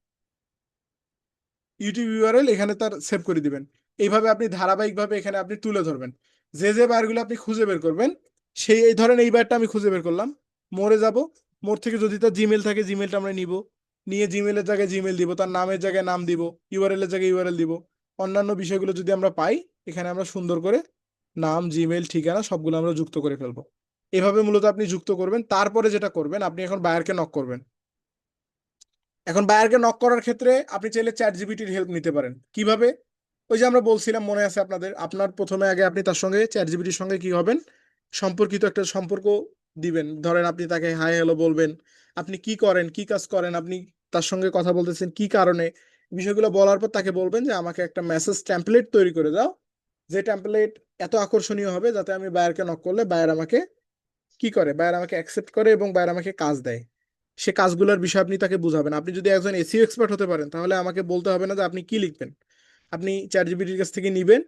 YouTube URL এখানে তার সেভ করে দিবেন। এইভাবে আপনি ধারাবাহিকভাবে এখানে আপনি তুলে ধরবেন। যে যে বারগুলো আপনি খুঁজে বের করবেন, সেই এই ধরেন এই বারটা আমি খুঁজে বের করলাম, মোড়ে যাব। মোড় থেকে যদি তার জিমেল থাকে জিমেলটা আমরা নিব, নিয়ে জিমেলের জায়গায় জিমেল দিব, তার নামের জায়গায় নাম দিব, ইউআরএল এর জায়গায় ইউআরএল দিব। অন্যান্য বিষয়গুলো যদি আমরা পাই, এখানে আমরা সুন্দর করে নাম, জিমেল, ঠিকানা সবগুলো আমরা যুক্ত করে ফেলবো। এভাবে মূলত আপনি যুক্ত করবেন। তারপরে যেটা করবেন, আপনি এখন বায়ারকে নক করবেন। এখন বায়ারকে নক করার ক্ষেত্রে আপনি চাইলে চ্যাট জিপিটির হেল্প নিতে পারেন। কিভাবে? ওই যে আমরা বলছিলাম, মনে আছে আপনাদের, আপনার প্রথমে আগে আপনি তার সঙ্গে চ্যাট জিপিটির সঙ্গে কি হবেন, সম্পর্কিত একটা সম্পর্ক দিবেন। ধরেন আপনি তাকে হাই হ্যালো বলবেন, আপনি কি করেন, কি কাজ করেন, আপনি তার সঙ্গে কথা বলতেছেন কি কারণে, বিষয়গুলো বলার পর তাকে বলবেন যে আমাকে একটা মেসেজ টেমপ্লেট তৈরি করে দাও, যে টেমপ্লেট এত আকর্ষণীয় হবে যাতে আমি বায়ারকে নক করলে বায়ার আমাকে কি করে, বায়ার আমাকে অ্যাকসেপ্ট করে এবং বায়ার আমাকে কাজ দেয়। সে কাজগুলোর বিষয়ে আপনি তাকে বুঝাবেন। আপনি যদি একজন এসইও এক্সপার্ট হতে পারেন, তাহলে আমাকে বলতে হবে না যে আপনি কি লিখবেন। আপনি চ্যাট জিপিটির কাছ থেকে নিবেন,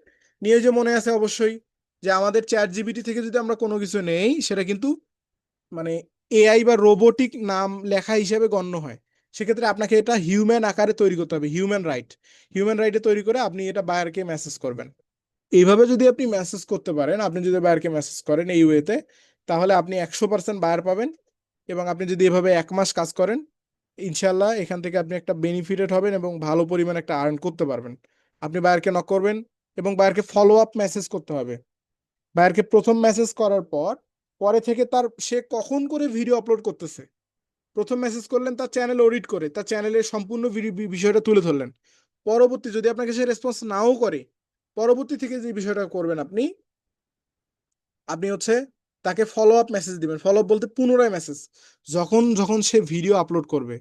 নিয়ে যে মনে আছে অবশ্যই যে আমাদের চ্যাট জিপিটি থেকে যদি আমরা কোনো কিছু নেই, সেটা কিন্তু মানে এআই বা রোবোটিক নাম লেখা হিসেবে গণ্য হয়। সেক্ষেত্রে আপনাকে এটা হিউম্যান আকারে তৈরি করতে হবে, হিউম্যান রাইট। হিউম্যান রাইটে তৈরি করে আপনি এটা বায়ারকে মেসেজ করবেন। এইভাবে যদি আপনি মেসেজ করতে পারেন, আপনি যদি বায়ারকে মেসেজ করেন এই ওয়েতে, তাহলে আপনি 100% বায়ার পাবেন। এবং আপনি যদি এভাবে 1 মাস কাজ করেন, ইনশাল্লাহ এখান থেকে আপনি একটা বেনিফিটেড হবেন এবং ভালো পরিমাণে একটা আর্ন করতে পারবেন। আপনি বায়ারকে নক করবেন এবং বায়ারকে ফলো আপ মেসেজ করতে হবে। বায়ারকে প্রথম মেসেজ করার পর পরে থেকে তার সে কখন করে ভিডিও আপলোড করতেছে, প্রথম মেসেজ করলেন তার চ্যানেল অডিট করে, তার চ্যানেলের সম্পূর্ণ বিষয়টা তুলে ধরলেন। পরবর্তী যদি আপনাকে সে রেসপন্স নাও করে, পরবর্তী থেকে যে বিষয়টা করবেন আপনি, আপনি হচ্ছে তাকে ফলো আপ মেসেজ দিবেন। ফলো আপ বলতে পুনরায় মেসেজ, যখন যখন সে ভিডিও আপলোড করবে।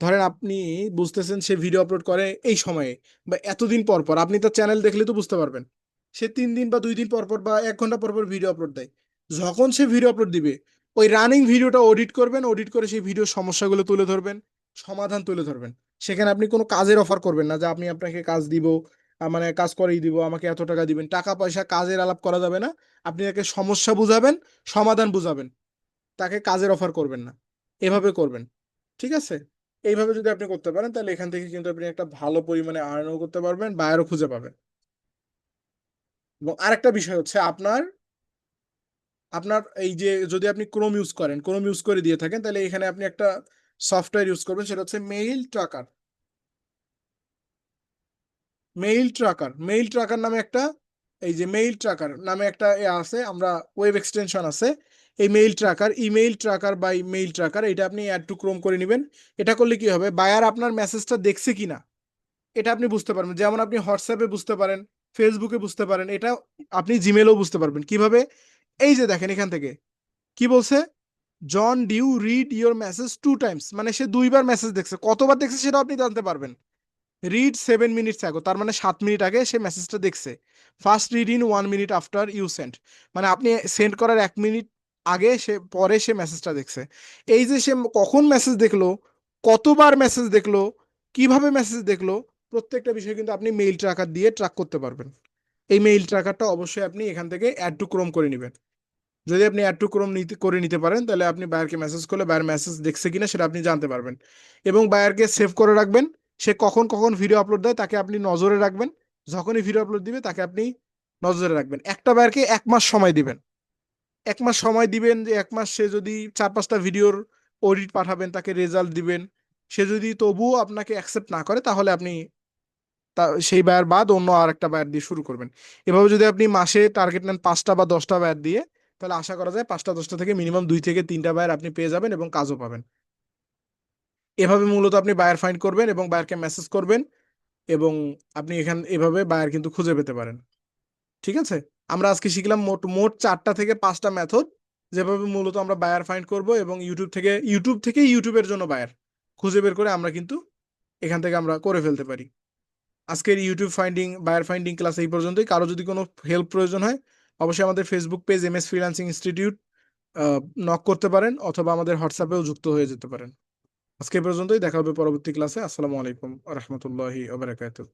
ধরেন আপনি বুঝতেছেন সে ভিডিও আপলোড করে এই সময়ে বা এতদিন পর পর, আপনি তার চ্যানেল দেখলে তো বুঝতে পারবেন সে 3 দিন বা 2 দিন পর পর বা 1 ঘন্টা পর পর ভিডিও আপলোড দেয়। যখন সে ভিডিও আপলোড দিবে, ওই রানিং ভিডিওটা অডিট করবেন, অডিট করে সেই ভিডিওর সমস্যাগুলো তুলে ধরবেন, সমাধান তুলে ধরবেন। সেখানে আপনি কোনো কাজের অফার করবেন না যে আমি আপনাকে কাজ দিব, মানে কাজ করেই দিব, আমাকে এত টাকা দিবেন, টাকা পয়সা কাজের আলাপ করা যাবে না। আপনি তাকে সমস্যা বুঝাবেন, সমাধান বুঝাবেন, তাকে কাজের অফার করবেন না। এভাবে করবেন, ঠিক আছে? এইভাবে যদি আপনি করতে পারেন, তাহলে এখান থেকে কিন্তু আপনি একটা ভালো পরিমাণে আর্নও করতে পারবেন, বায়ারও খুঁজে পাবেন। এবং আরেকটা বিষয় হচ্ছে আপনার, আপনার এই যে যদি আপনি ক্রোম ইউজ করেন, ক্রোম ইউজ করে দিয়ে থাকেন, তাহলে এখানে আপনি একটা সফটওয়্যার ইউজ করবেন, সেটা হচ্ছে mail trucker. Mail trucker, mail trucker নামে একটা, এই যে মেইল ট্রাকার নামে একটা আছে, আমরা ওয়েব এক্সটেনশন আছে। এই মেইল ট্রাকার, ইমেইল ট্রাকার বা মেইল ট্রাকার, এটা আপনি অ্যাড টু ক্রোম করে নেবেন। এটা করলে কি হবে, বায়ার আপনার মেসেজটা দেখছে কিনা এটা আপনি বুঝতে পারবেন। যেমন আপনি হোয়াটসঅ্যাপে বুঝতে পারেন, ফেসবুকে বুঝতে পারেন, এটা আপনি জিমেলেও বুঝতে পারবেন। কিভাবে? এই যে দেখেন এখান থেকে কি বলছে, John Doe read your message 2 times, মানে সে 2বার মেসেজ দেখছে, কতবার দেখছে সেটা আপনি জানতে পারবেন। রিড 7 মিনিটস আগে, তার মানে 7 মিনিট আগে সে মেসেজটা দেখছে। First read in 1 minute after you send, মানে আপনি সেন্ড করার 1 মিনিট আগে সে, পরে সে মেসেজটা দেখছে। এই যে সে কখন মেসেজ দেখলো, কতবার মেসেজ দেখলো, কিভাবে মেসেজ দেখলো, প্রত্যেকটা বিষয় কিন্তু আপনি মেইল ট্র্যাকার দিয়ে ট্র্যাক করতে পারবেন। এই মেইল ট্র্যাকারটা অবশ্যই আপনি এখান থেকে অ্যাড টু ক্রোম করে নেবেন। যদি আপনি অ্যাড টু ক্রোম করে নিতে পারেন, তাহলে আপনি বায়ারকে মেসেজ করলে বায়ার মেসেজ দেখছে কিনা সেটা আপনি জানতে পারবেন। এবং বায়ারকে সেভ করে রাখবেন। সে কখন কখন ভিডিও আপলোড দেয় তাকে আপনি নজরে রাখবেন। যখনই ভিডিও আপলোড দিবে তাকে আপনি নজরে রাখবেন। একটা বায়ারকে 1 মাস সময় দিবেন। 1 মাস সময় দিবেন, যে 1 মাস সে যদি 4-5টা ভিডিওর অডিট পাঠাবেন, তাকে রেজাল্ট দিবেন। সে যদি তবুও আপনাকে অ্যাকসেপ্ট না করে, তাহলে আপনি সেই বায়ার বাদ অন্য আর একটা বায়ার দিয়ে শুরু করবেন। এভাবে যদি আপনি মাসে টার্গেট নেন 5টা বা 10টা বায়ার দিয়ে, তাহলে আশা করা যায় 5টা 10টা থেকে মিনিমাম 2 থেকে 3টা বায়ার আপনি পেয়ে যাবেন এবং কাজও পাবেন। এভাবে মূলত আপনি বায়ার ফাইন্ড করবেন এবং বায়ারকে মেসেজ করবেন, এবং আপনি এভাবে বায়ার কিন্তু খুঁজে পেতে পারেন। ঠিক আছে? আমরা আজকে শিখলাম মোট মোট 4টা থেকে 5টা মেথড, যেভাবে মূলত আমরা বায়ার ফাইন্ড করব, এবং ইউটিউব থেকে ইউটিউবের জন্য বায়ার খুঁজে বের করে আমরা কিন্তু এখান থেকে আমরা করে ফেলতে পারি। আজকের ইউটিউব বায়ার ফাইন্ডিং ক্লাস এই পর্যন্তই। কারো যদি কোনো হেল্প প্রয়োজন হয়, অবশ্যই আমাদের Facebook page MS freelancing institute knock করতে পারেন, অথবা আমাদের হোয়াটসঅ্যাপেও যুক্ত হয়ে যেতে পারেন। আজকে এই পর্যন্তই, দেখা হবে পরবর্তী ক্লাসে। আসসালামু আলাইকুম ওয়া রাহমাতুল্লাহি ওয়া বারাকাতুহু।